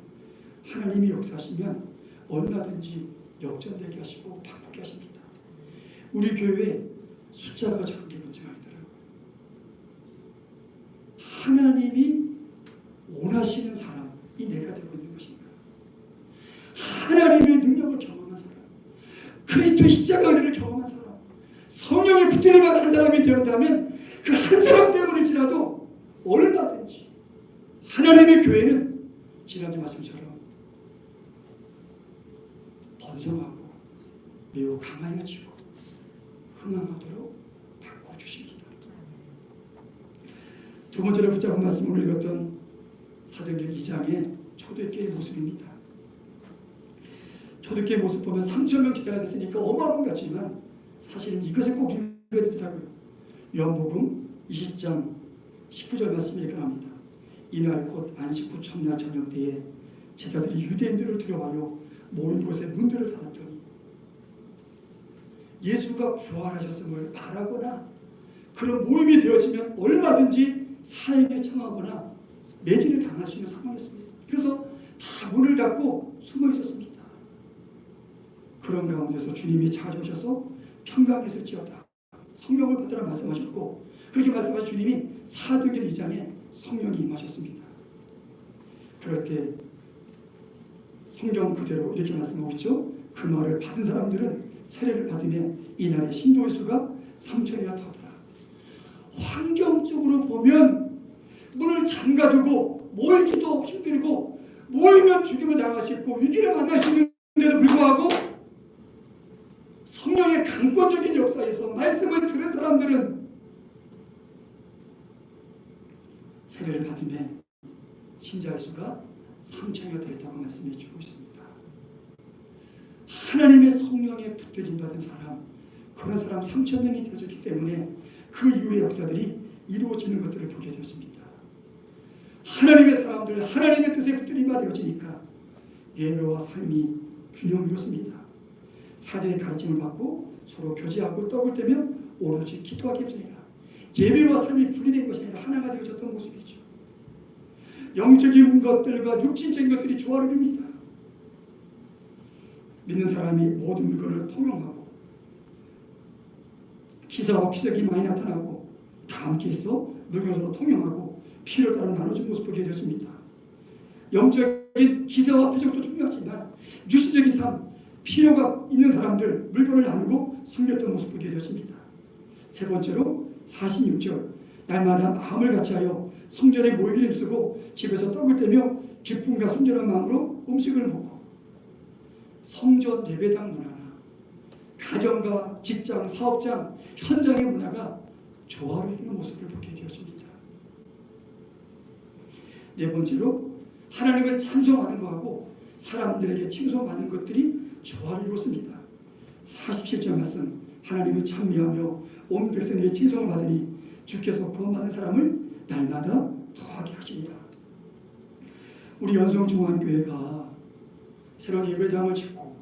하나님이 역사하시면 얼마든지 역전되게 하시고 바꾸게 하십니다. 우리 교회에 숫자가 적은 게 문제가 아니더라고요. 하나님이 원하시는 사람이 내가 되고 있는 것인가? 하나님의 능력을 경험한 사람, 그리스도의 십자가 은혜를 경험한 사람, 성령의 붙들림을 받은 사람이 되었다면 그 한 사람 때문일지라도 얼마든지 하나님의 교회는 지난주 말씀처럼 번성하고 매우 강하여지고 흥황하도록 바꿔주십니다. 두 번째로 붙잡은 말씀을 읽었던 사도행전 2장의 초대교회의 모습입니다. 초대교회 모습 보면 3,000명 제자가 됐으니까 어마어마한 것 같지만 사실은 이것을 꼭 읽어야 되더라고요. 요한복음 20장 19절 말씀이 이렇게 합니다. 이날 곧 안식 후 첫날 저녁 때에 제자들이 유대인들을 두려워하여 모인 곳에 문들을 닫았더니 예수가 부활하셨음을 말하거나 그런 모임이 되어지면 얼마든지 사형에 청하거나 매진을 당할 수 있는 상황이었습니다. 그래서 다 문을 닫고 숨어 있었습니다. 그런 가운데서 주님이 찾아오셔서 평강했을지어다 성령을 받으라 말씀하셨고, 그렇게 말씀하신 주님이 사도행전 2장에 성령이 임하셨습니다. 그럴 때 성경 그대로 이렇게 말씀하고 있죠. 그 말을 받은 사람들은 세례를 받으며 이날의 신도의 수가 3,000이나 더더라. 환경적으로 보면 문을 잠가두고 모이기도 힘들고 모이면 죽임을 당할 수 있고 위기를 만날 수 있는데도 불구하고 성령의 강권적인 역사에서 말씀을 들은 사람들은 세례를 받으며 신자의 수가 3,000여 되었다고 말씀해 주고 있습니다. 하나님의 성령에 붙들림 받은 사람, 그런 사람 3,000명이 되어졌기 때문에 그 이후의 역사들이 이루어지는 것들을 보게 되었습니다. 하나님의 사람들, 하나님의 뜻에 붙들림 받아지니까 예배와 삶이 균형 이뤘습니다. 사도의 가르침을 받고 서로 교제하고 떡을 떼며 오로지 기도하기 때문이라 예배와 삶이 분리된 것이 아니라 하나가 되어졌던 모습이죠. 영적인 것들과 육신적인 것들이 조화를 이룹니다. 믿는 사람이 모든 물건을 통용하고 기사와 피적이 많이 나타나고 다 함께 있어 물건으로 통용하고 필요에 따라 나눠진 모습을 보게 되었습니다. 영적인 기사와 피적도 중요하지만 육신적인 삶, 필요가 있는 사람들 물건을 나누고 섬겼던 모습을 보게 되었습니다. 세 번째로 46절 날마다 마음을 같이하여 성전에 모이기를 쓰고 집에서 떡을 떼며 기쁨과 순전한 마음으로 음식을 먹고 성전 예배당 문화나 가정과 직장, 사업장, 현장의 문화가 조화를 이루는 모습을 보게 되었습니다. 네 번째로 하나님을 찬송하는 것하고 사람들에게 칭송받는 것들이 조화를 이뤘습니다. 47절 말씀 하나님을 찬미하며 온 백성에게 칭송을 받으니 주께서 구원받는 사람을 날마다 더하게 하시리라. 우리 연성중앙교회가 새로운 예배당을 짓고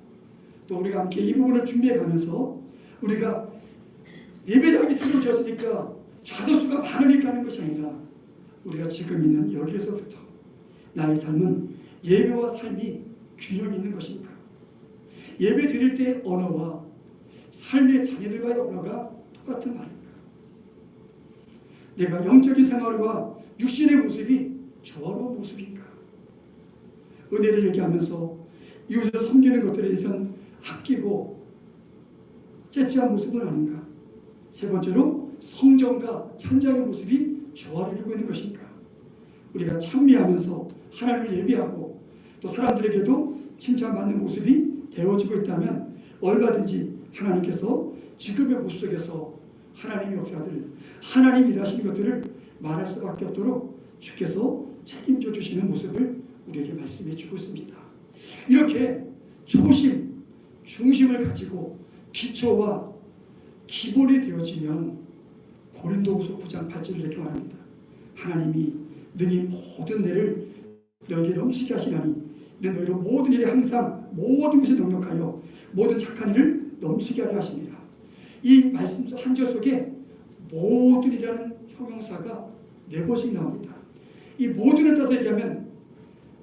또 우리가 함께 이 부분을 준비해가면서 우리가 예배당이 새로 지었으니까 좌석수가 많으니까 하는 것이 아니라 우리가 지금 있는 여기에서부터 나의 삶은 예배와 삶이 균형이 있는 것인가? 예배 드릴 때 언어와 삶의 자녀들과의 언어가 똑같은 말인가? 내가 영적인 생활과 육신의 모습이 조화로운 모습인가? 은혜를 얘기하면서 이웃을 섬기는 것들에 대해서는 아끼고 째째한 모습은 아닌가? 세 번째로 성전과 현장의 모습이 조화를 이루고 있는 것인가? 우리가 찬미하면서 하나님을 예배하고 또 사람들에게도 칭찬받는 모습이 되어지고 있다면 얼마든지 하나님께서 지금의 모습 속에서 하나님의 역사들, 하나님이 일하시는 것들을 말할 수밖에 없도록 주께서 책임져 주시는 모습을 우리에게 말씀해 주고 있습니다. 이렇게 초심, 중심을 가지고 기초와 기본이 되어지면 고린도후서 9장 8절에 이렇게 말합니다. 하나님이 능히 모든 일을 너에게 넘치게 하시나니 이는 너희로 모든 일에 항상 모든 것에 능력하여 모든 착한 일을 넘치게 하려 하십니다. 이 말씀 한 절 속에 모든이라는 형용사가 4번씩 나옵니다. 이 모든을 따서 얘기하면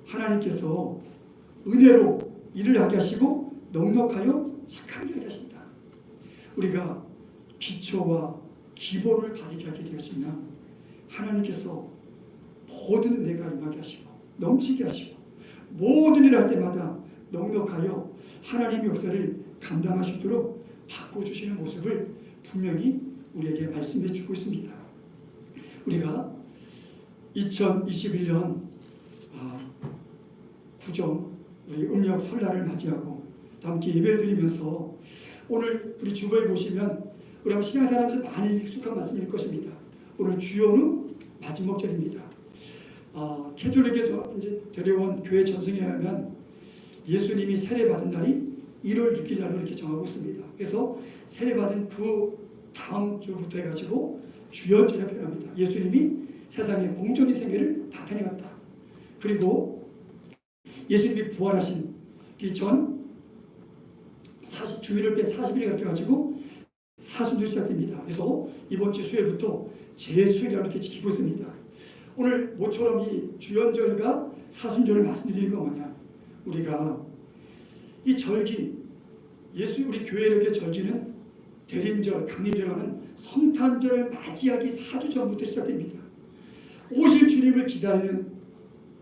하나님께서 은혜로 일을 하게 하시고 넉넉하여 착한 일을 하게 하신다. 우리가 기초와 기본을 바르게 하게 되었지만 하나님께서 모든 은혜가 임하게 하시고 넘치게 하시고 모든 일을 할 때마다 넉넉하여 하나님의 역사를 감당하시도록 바꿔주시는 모습을 분명히 우리에게 말씀해 주고 있습니다. 우리가 2021년 구정 우리 음력 설날을 맞이하고 함께 예배를 드리면서 오늘 우리 주보에 보시면 우리 한번 신앙사람들 많이 익숙한 말씀일 것입니다. 오늘 주연후 마지막 절입니다. 캐톨릭에 이제 데려온 교회 전승에 하면 예수님이 세례받은 날이 1월 6일 날로 이렇게 정하고 있습니다. 그래서 세례받은 그 다음 주부터 해가지고 주연절에 표현합니다. 예수님이 세상에 공적인 생애를 다 다녀갔다. 그리고 예수님이 부활하신 전 주일을 뺀 40일이 가지고 사순절이 시작됩니다. 그래서 이번 주 수요일부터 제수일이라고 이렇게 지키고 있습니다. 오늘 모처럼 이 주연절과 사순절을 말씀드리는 건 뭐냐? 우리가 이 절기, 우리 교회력의 절기는 대림절, 강림절하는 성탄절을 맞이하기 4주 전부터 시작됩니다. 오실 주님을 기다리는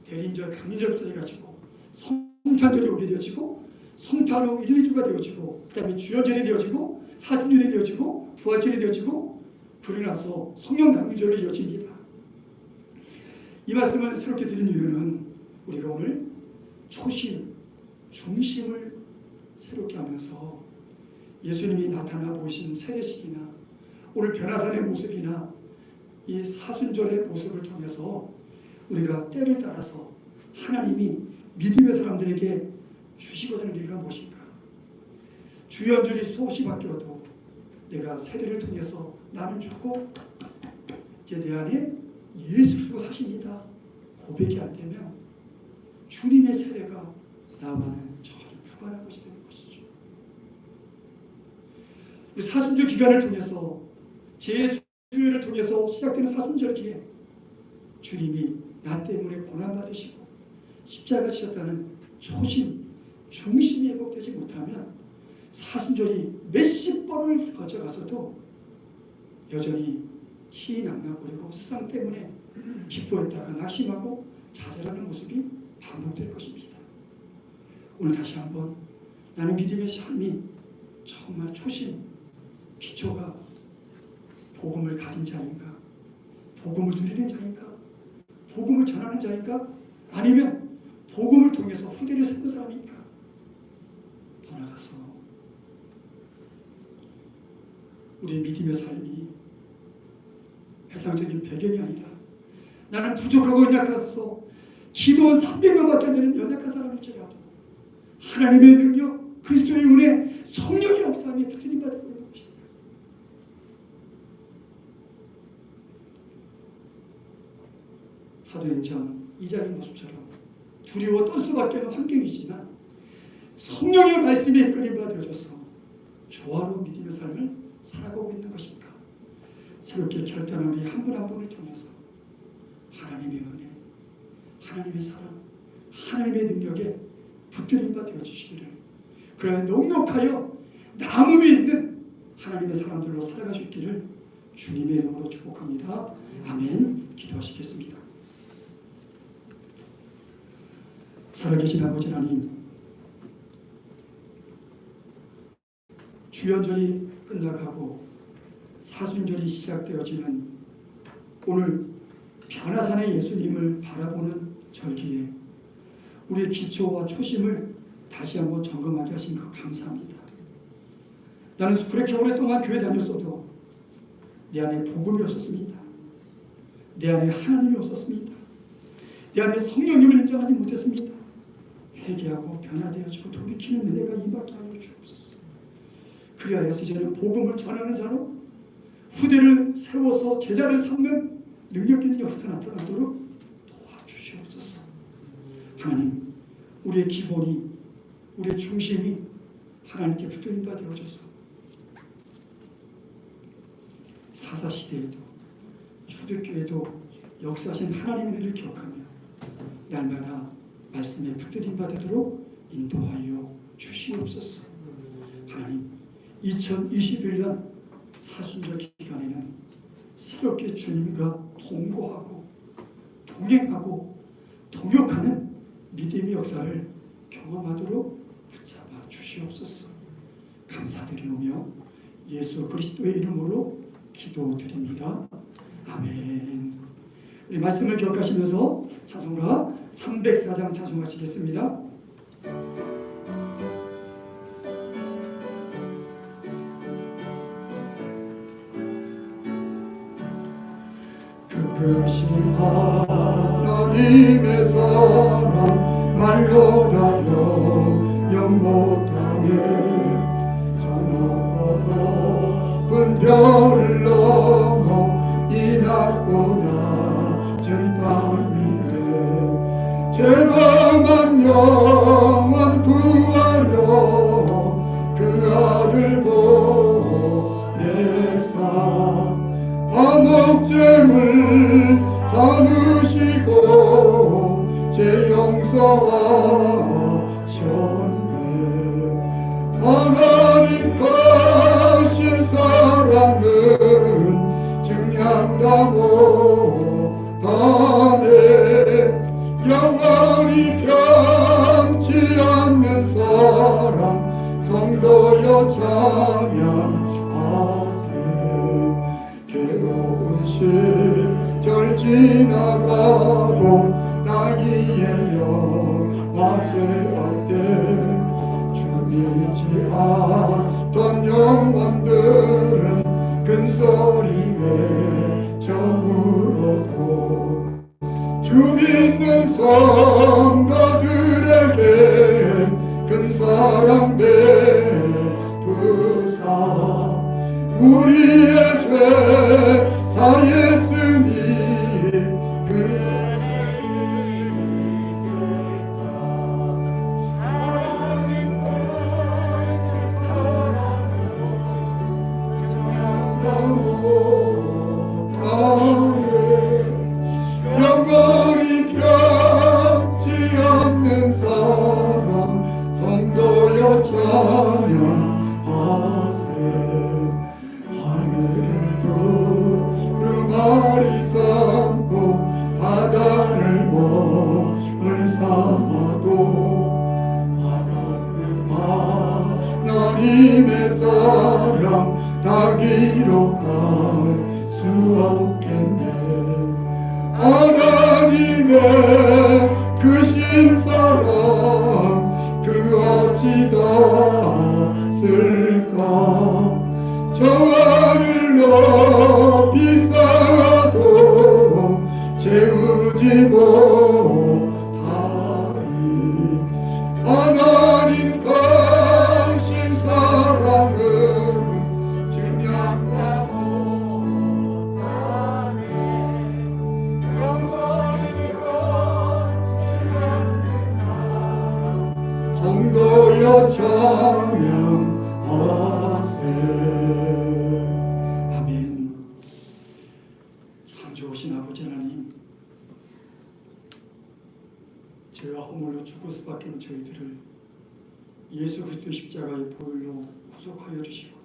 대림절, 강림절부터 해가지고 성탄절이 오게 되어지고 성탄 후 1, 2주가 되어지고 그 다음에 주연절이 되어지고 사순절이 되어지고 부활절이 되어지고 그러고 나서 성령 강림절로 이어집니다. 이 말씀을 새롭게 드린 이유는 우리가 오늘 초심, 중심을 새롭게 하면서 예수님이 나타나 보이신 세례식이나 오늘 변화산의 모습이나 이 사순절의 모습을 통해서 우리가 때를 따라서 하나님이 믿음의 사람들에게 주시고자 하는 얘기가 무엇인가? 주연절이 수없이 바뀌어도 내가 세례를 통해서 나는 죽고 이제 내 안에 예수 그리스도 사십니다. 고백이 안 되면 주님의 세례가 나만은 전혀 무관한 것이 되는 것이죠. 사순절 기간을 통해서 제수요일을 통해서 시작되는 사순절기에 주님이 나 때문에 고난받으시고 십자가 지셨다는 초심, 중심이 회복되지 못하면 사순절이 몇십 번을 거쳐가서도 여전히 희낙낙거리고 세상 때문에 기뻐했다가 낙심하고 좌절하는 모습이 반복될 것입니다. 오늘 다시 한번 나는 믿음의 삶이 정말 초심, 기초가 복음을 가진 자인가? 복음을 누리는 자인가? 복음을 전하는 자인가? 아니면 복음을 통해서 후대를 세우는 사람인가? 더 나아가서 우리의 믿음의 삶이 세상적인 배경이 아니라 나는 부족하고 연약해서 기도원 300명밖에 안 되는 연약한 사람일지라도 하나님의 능력, 그리스도의 은혜, 성령의 역사함이 붙들림 받고 있는 것입니다. 사도행전 2장의 모습처럼 두려워 떨 수밖에 없는 환경이지만 성령의 말씀에 이끌림받아 되어져서 조화로운 믿음의 삶을 살아가고 있는 것인가? 새롭게 결단한 우리 한 분 한 분을 통해서 하나님의 은혜, 하나님의 사랑, 하나님의 능력에 붙들림받아 되어주시기를 그러나 넉넉하여 남음이 있는 하나님의 사람들로 살아갈 수 있기를 주님의 이름으로 축복합니다. 아멘. 기도하시겠습니다. 살아계신 아버지 하나님, 주연절이 끝나가고 사순절이 시작되어지는 오늘 변화산의 예수님을 바라보는 절기에 우리의 기초와 초심을 다시 한번 점검하게 하신 것 감사합니다. 나는 그렇게 오랫동안 교회 다녔어도 내 안에 복음이 없었습니다. 내 안에 하나님이 없었습니다. 내 안에 성령님을 인정하지 못했습니다. 회개하고 변화되어지고 돌이키는 은혜가 임하게 하여 주옵소서. 그리하여서 저는 복음을 전하는 자로 후대를 세워서 제자를 삼는 능력 있는 역사가 나타나도록 도와주시옵소서. 하나님, 우리의 기본이, 우리의 중심이 하나님께 붙들린 바 되어져서 사사시대에도 초대교회도 역사하신 하나님의 일을 기억하며 날마다 말씀에 붙들린 바 되도록 인도하여 주시옵소서. 하나님, 2021년 사순절 기간에는 새롭게 주님과 동거하고 동행하고 동역하는 믿음의 역사를 경험하도록 붙잡아 주시옵소서. 감사드리오며 예수 그리스도의 이름으로 기도드립니다. 아멘. 우리 말씀을 기억하시면서 찬송가 304장 찬송하시겠습니다. 그신 하나님의 사랑 말로 달려 영못하게 저 높은 별을 넘어 이 낮고 낮은 땅 위에 죄망한 영혼 구하려 그 아들 보내사 암흑죄물 삼으시고 제 용서하셨네. 하나님 가신 사랑은 증량다 못하네. 영원히 변치 않는 사랑 성도여 찬양하세. 괴로운 시절 지나가고 땅이 열려와 쇠할 때 죽이지 않던 영혼들은 큰소리 외쳐 울었고 주 믿는 성도들에게 큰 사랑 베푸사 우리의 죄 사했으니 그 은혜를 잊었다. 하나님 뜻을 사랑으로 정함다 못하네. 영원히 변치 않는 사랑 성도여 찬양하세. 하늘을 두루마리 삼고 바다를 몸을 삼아도 한없는 하나님의 사랑 다 기록할 수 없겠네. 하나님의 크신 사랑 그 어찌 닿았을까. 저 하늘 높이 쌓아도 채우지 못하리. 하나님 가신 사랑은 증량다 못하네. 영원히 변치 않는 사랑 성도여 찬양하세. 아멘. 참 좋으신 아버지 하나님, 죄와 허물로 죽을 수밖에 없는 저희들을 예수 그리스도 십자가의 보혈로 구속하여 주시고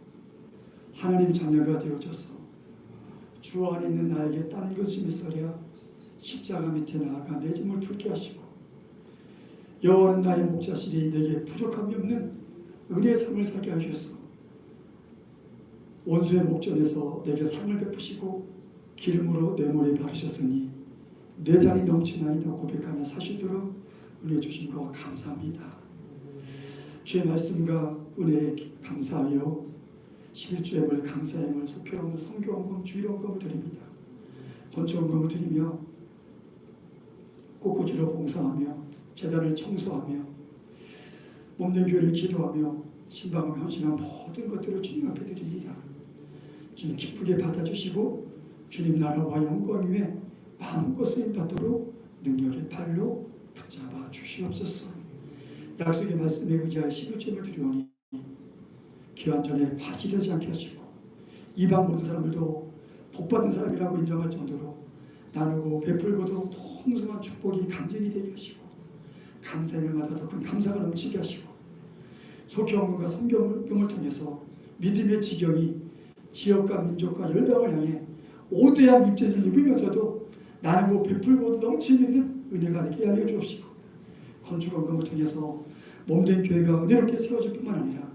하나님 자녀가 되어져서 주 안에 있는 나에게 딴 것임이 서랴 십자가 밑에 나아가 내 짐을 풀게 하시고 여호와는 나의 목자시니 내게 부족함이 없는 은혜의 삶을 살게 하셔서 원수의 목전에서 내게 상을 베푸시고 기름으로 내 머리에 바르셨으니 내 잔이 넘치나이다 고백하며 사시도록 은혜 주신 것 감사합니다. 주의 말씀과 은혜에 감사하여 11주임을 감사임을 속회원금 성교원금 주일원금을 드립니다. 번초원금을 드리며 꽃꽂이로 봉사하며 제단을 청소하며 몸된 교회를 기도하며 신방을 헌신한 모든 것들을 주님 앞에 드립니다. 좀 기쁘게 받아주시고 주님 나라와 영광 위에 마음껏 쓰임받도록 능력의 팔로 붙잡아 주시옵소서. 약속의 말씀에 의지하여 11점을 드리오니 기한 전에 파시되지 않게 하시고 이방 모든 사람들도 복받은 사람이라고 인정할 정도로 나누고 베풀고도 풍성한 축복이 강진이 되게 하시고 감사일마다 더 큰 감사가 넘치게 하시고 속경과 성경을 통해서 믿음의 지경이 지역과 민족과 열방을 향해 오대한 입전을 입으면서도 나누고 베풀고도 넘치는 은혜가 되게 하여 주옵시고 건축원금을 통해서 몸된 교회가 은혜롭게 세워질 뿐만 아니라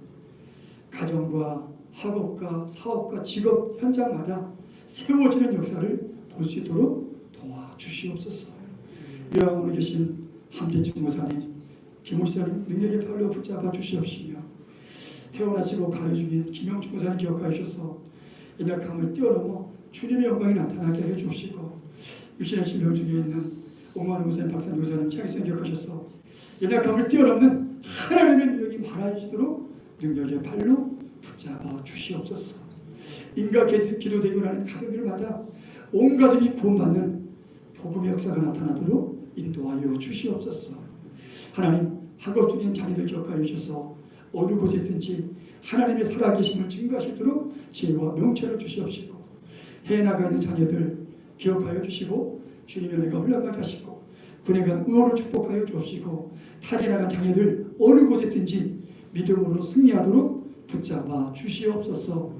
가정과 학업과 사업과 직업 현장마다 세워지는 역사를 볼 수 있도록 도와주시옵소서. 요양원에 계신 함대충 목사님, 김옥사님 능력의 팔로 붙잡아 주시옵시며 태어나시고 가려 중인 김영충 목사님 기억하여 주셔서 연약함을 뛰어넘어 주님의 영광이 나타나게 하여 주옵시고 유신의 신령 중에 있는 옹만호 목사님, 박찬 목사님 창의성 기억하셔서 연약함을 뛰어넘는 하나님의 능력이 말하시도록 능력의 팔로 붙잡아 주시옵소서. 인과 기도대교라는 가정들마다 온 가족이 구원받는 복음의 역사가 나타나도록 인도하여 주시옵소서. 하나님, 학업 중인 자녀들 기억하여 주셔서 어느 곳에 있든지 하나님의 살아계심을 증거하시도록 지혜와 명철을 주시옵시고 해나가 있는 자녀들 기억하여 주시고 주님의 은혜가 흘러가게 하시고 군에 간 의호를 축복하여 주옵시고 타지 나간 자녀들 어느 곳에 있든지 믿음으로 승리하도록 붙잡아 주시옵소서.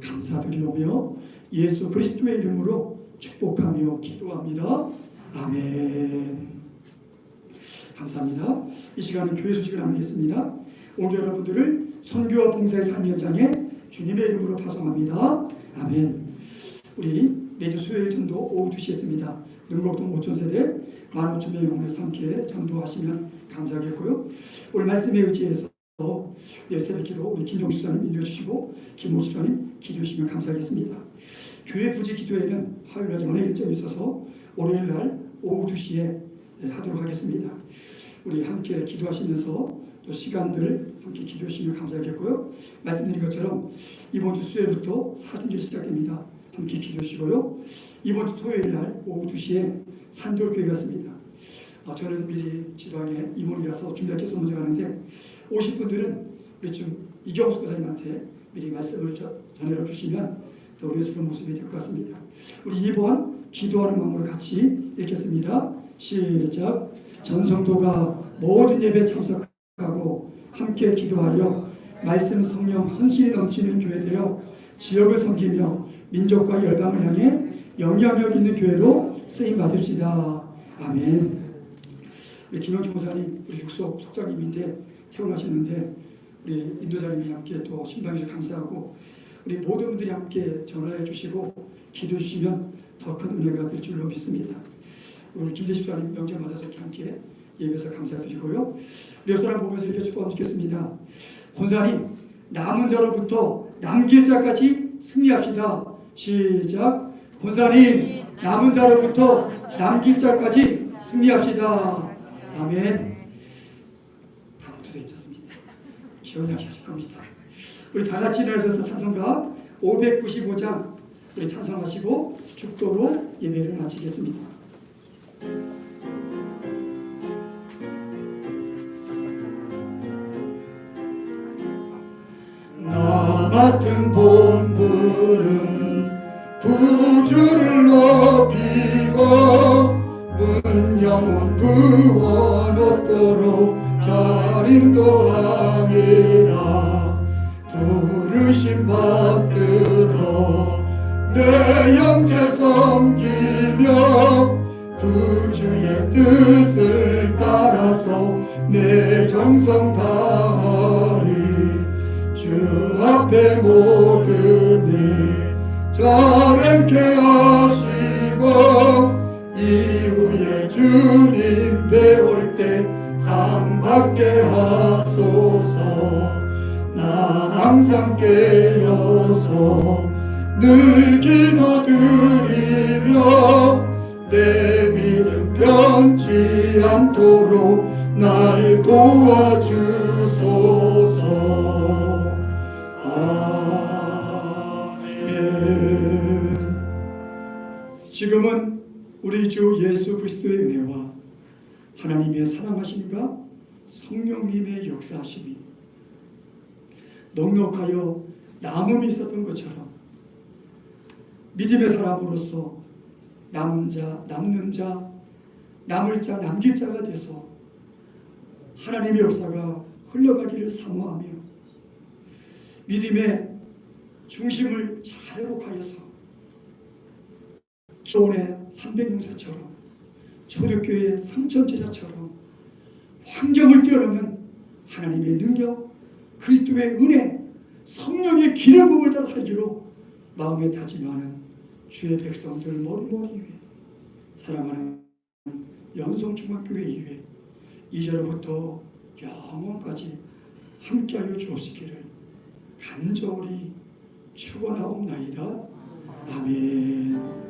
감사드리오며 예수 그리스도의 이름으로 축복하며 기도합니다. 아멘. 감사합니다. 이 시간은 교회 소식을 나누겠습니다. 오늘 여러분들을 선교와 봉사의 삶 현장에 주님의 이름으로 파송합니다. 아멘. 우리 매주 수요일 전도 오후 2시에 있습니다. 능곡동 5,000세대 15,000명 영혼에서 함께 전도하시면 감사하겠고요. 오늘 말씀에 의지해서 새벽 기도 우리 김종수 사님 인도해주시고 김호 집사님 기도해주시면 감사하겠습니다. 교회 부지 기도회는 화요일날 연회 일정이 있어서 월요일날 오후 2시에 하도록 하겠습니다. 우리 함께 기도하시면서 또 시간들 함께 기도하시면 감사하겠고요. 말씀드린 것처럼 이번 주 수요일부터 사순절 시작됩니다. 함께 기도하시고요. 이번 주 토요일날 오후 2시에 산돌교회가 있습니다. 저는 미리 지방에 임원이라서 준비할 게 있어서 먼저 가는데 오실 분들은 우리 좀 이경수 교사님한테 미리 말씀을 전해 주시면 더 우리의 모습이 될 것 같습니다. 우리 2번 기도하는 마음으로 같이 읽겠습니다. 시작. 전 성도가 모든 예배에 참석하고 함께 기도하여 말씀 성령 헌신이 넘치는 교회 되어 지역을 섬기며 민족과 열방을 향해 영향력 있는 교회로 쓰임 받읍시다. 아멘. 우리 김영주 목사님 우리 육속 속장님인데 태어나셨는데 우리 인도자님이 함께 또 신방에서 감사하고 우리 모든 분들이 함께 전화해 주시고 기도해 주시면 더 큰 은혜가 될 줄로 믿습니다. 오늘 김대식 사님 명절 맞아서 함께 예배에서 감사드리고요. 우리 옆 사람 보면서 이렇게 축복하면 좋겠습니다. 권사님 남은 자로부터 남길 자까지 승리합시다. 시작. 권사님 남은 자로부터 남길 자까지 승리합시다. 아멘. 다 붙어져 있었습니다. 기원이 하실 겁니다. 우리 다 같이 일어나셔서 찬송가 595장 우리 찬송하시고 축도로 예배를 마치겠습니다. 나 맡은 본분은 구주를 높이고 문영혼 구원 얻도록 잘 인도함이라. 부르심 받들어 내 영체 섬기며 구주의 뜻을 따라서 내 정성 다하리. 주 앞에 모든 일 잘 행케 하시고 이후에 주님 배울 때 상 받게 하소서. 나 항상 깨어서 늘 기도드리며 내 믿음 변치 않도록 날 도와주소서. 아멘. 아멘. 지금은 우리 주 예수 그리스도의 은혜와 하나님의 사랑하심과 성령님의 역사하심이 넉넉하여 남음이 있었던 것처럼 믿음의 사람으로서 남은 자, 남는 자, 남을 자, 남길 자가 돼서 하나님의 역사가 흘러가기를 사모하며 믿음의 중심을 잘 회복하여서 교원의 300용사처럼 초대교회의 3000제자처럼 환경을 뛰어넘는 하나님의 능력, 그리스도의 은혜, 성령의 기름 부음을 따라 살기로 마음에 다짐하는 주의 백성들 머리머리 위에 사랑하는 연성중학교회 이후에 이제로부터 영원까지 함께하여 주옵시기를 간절히 축원하옵나이다. 아멘.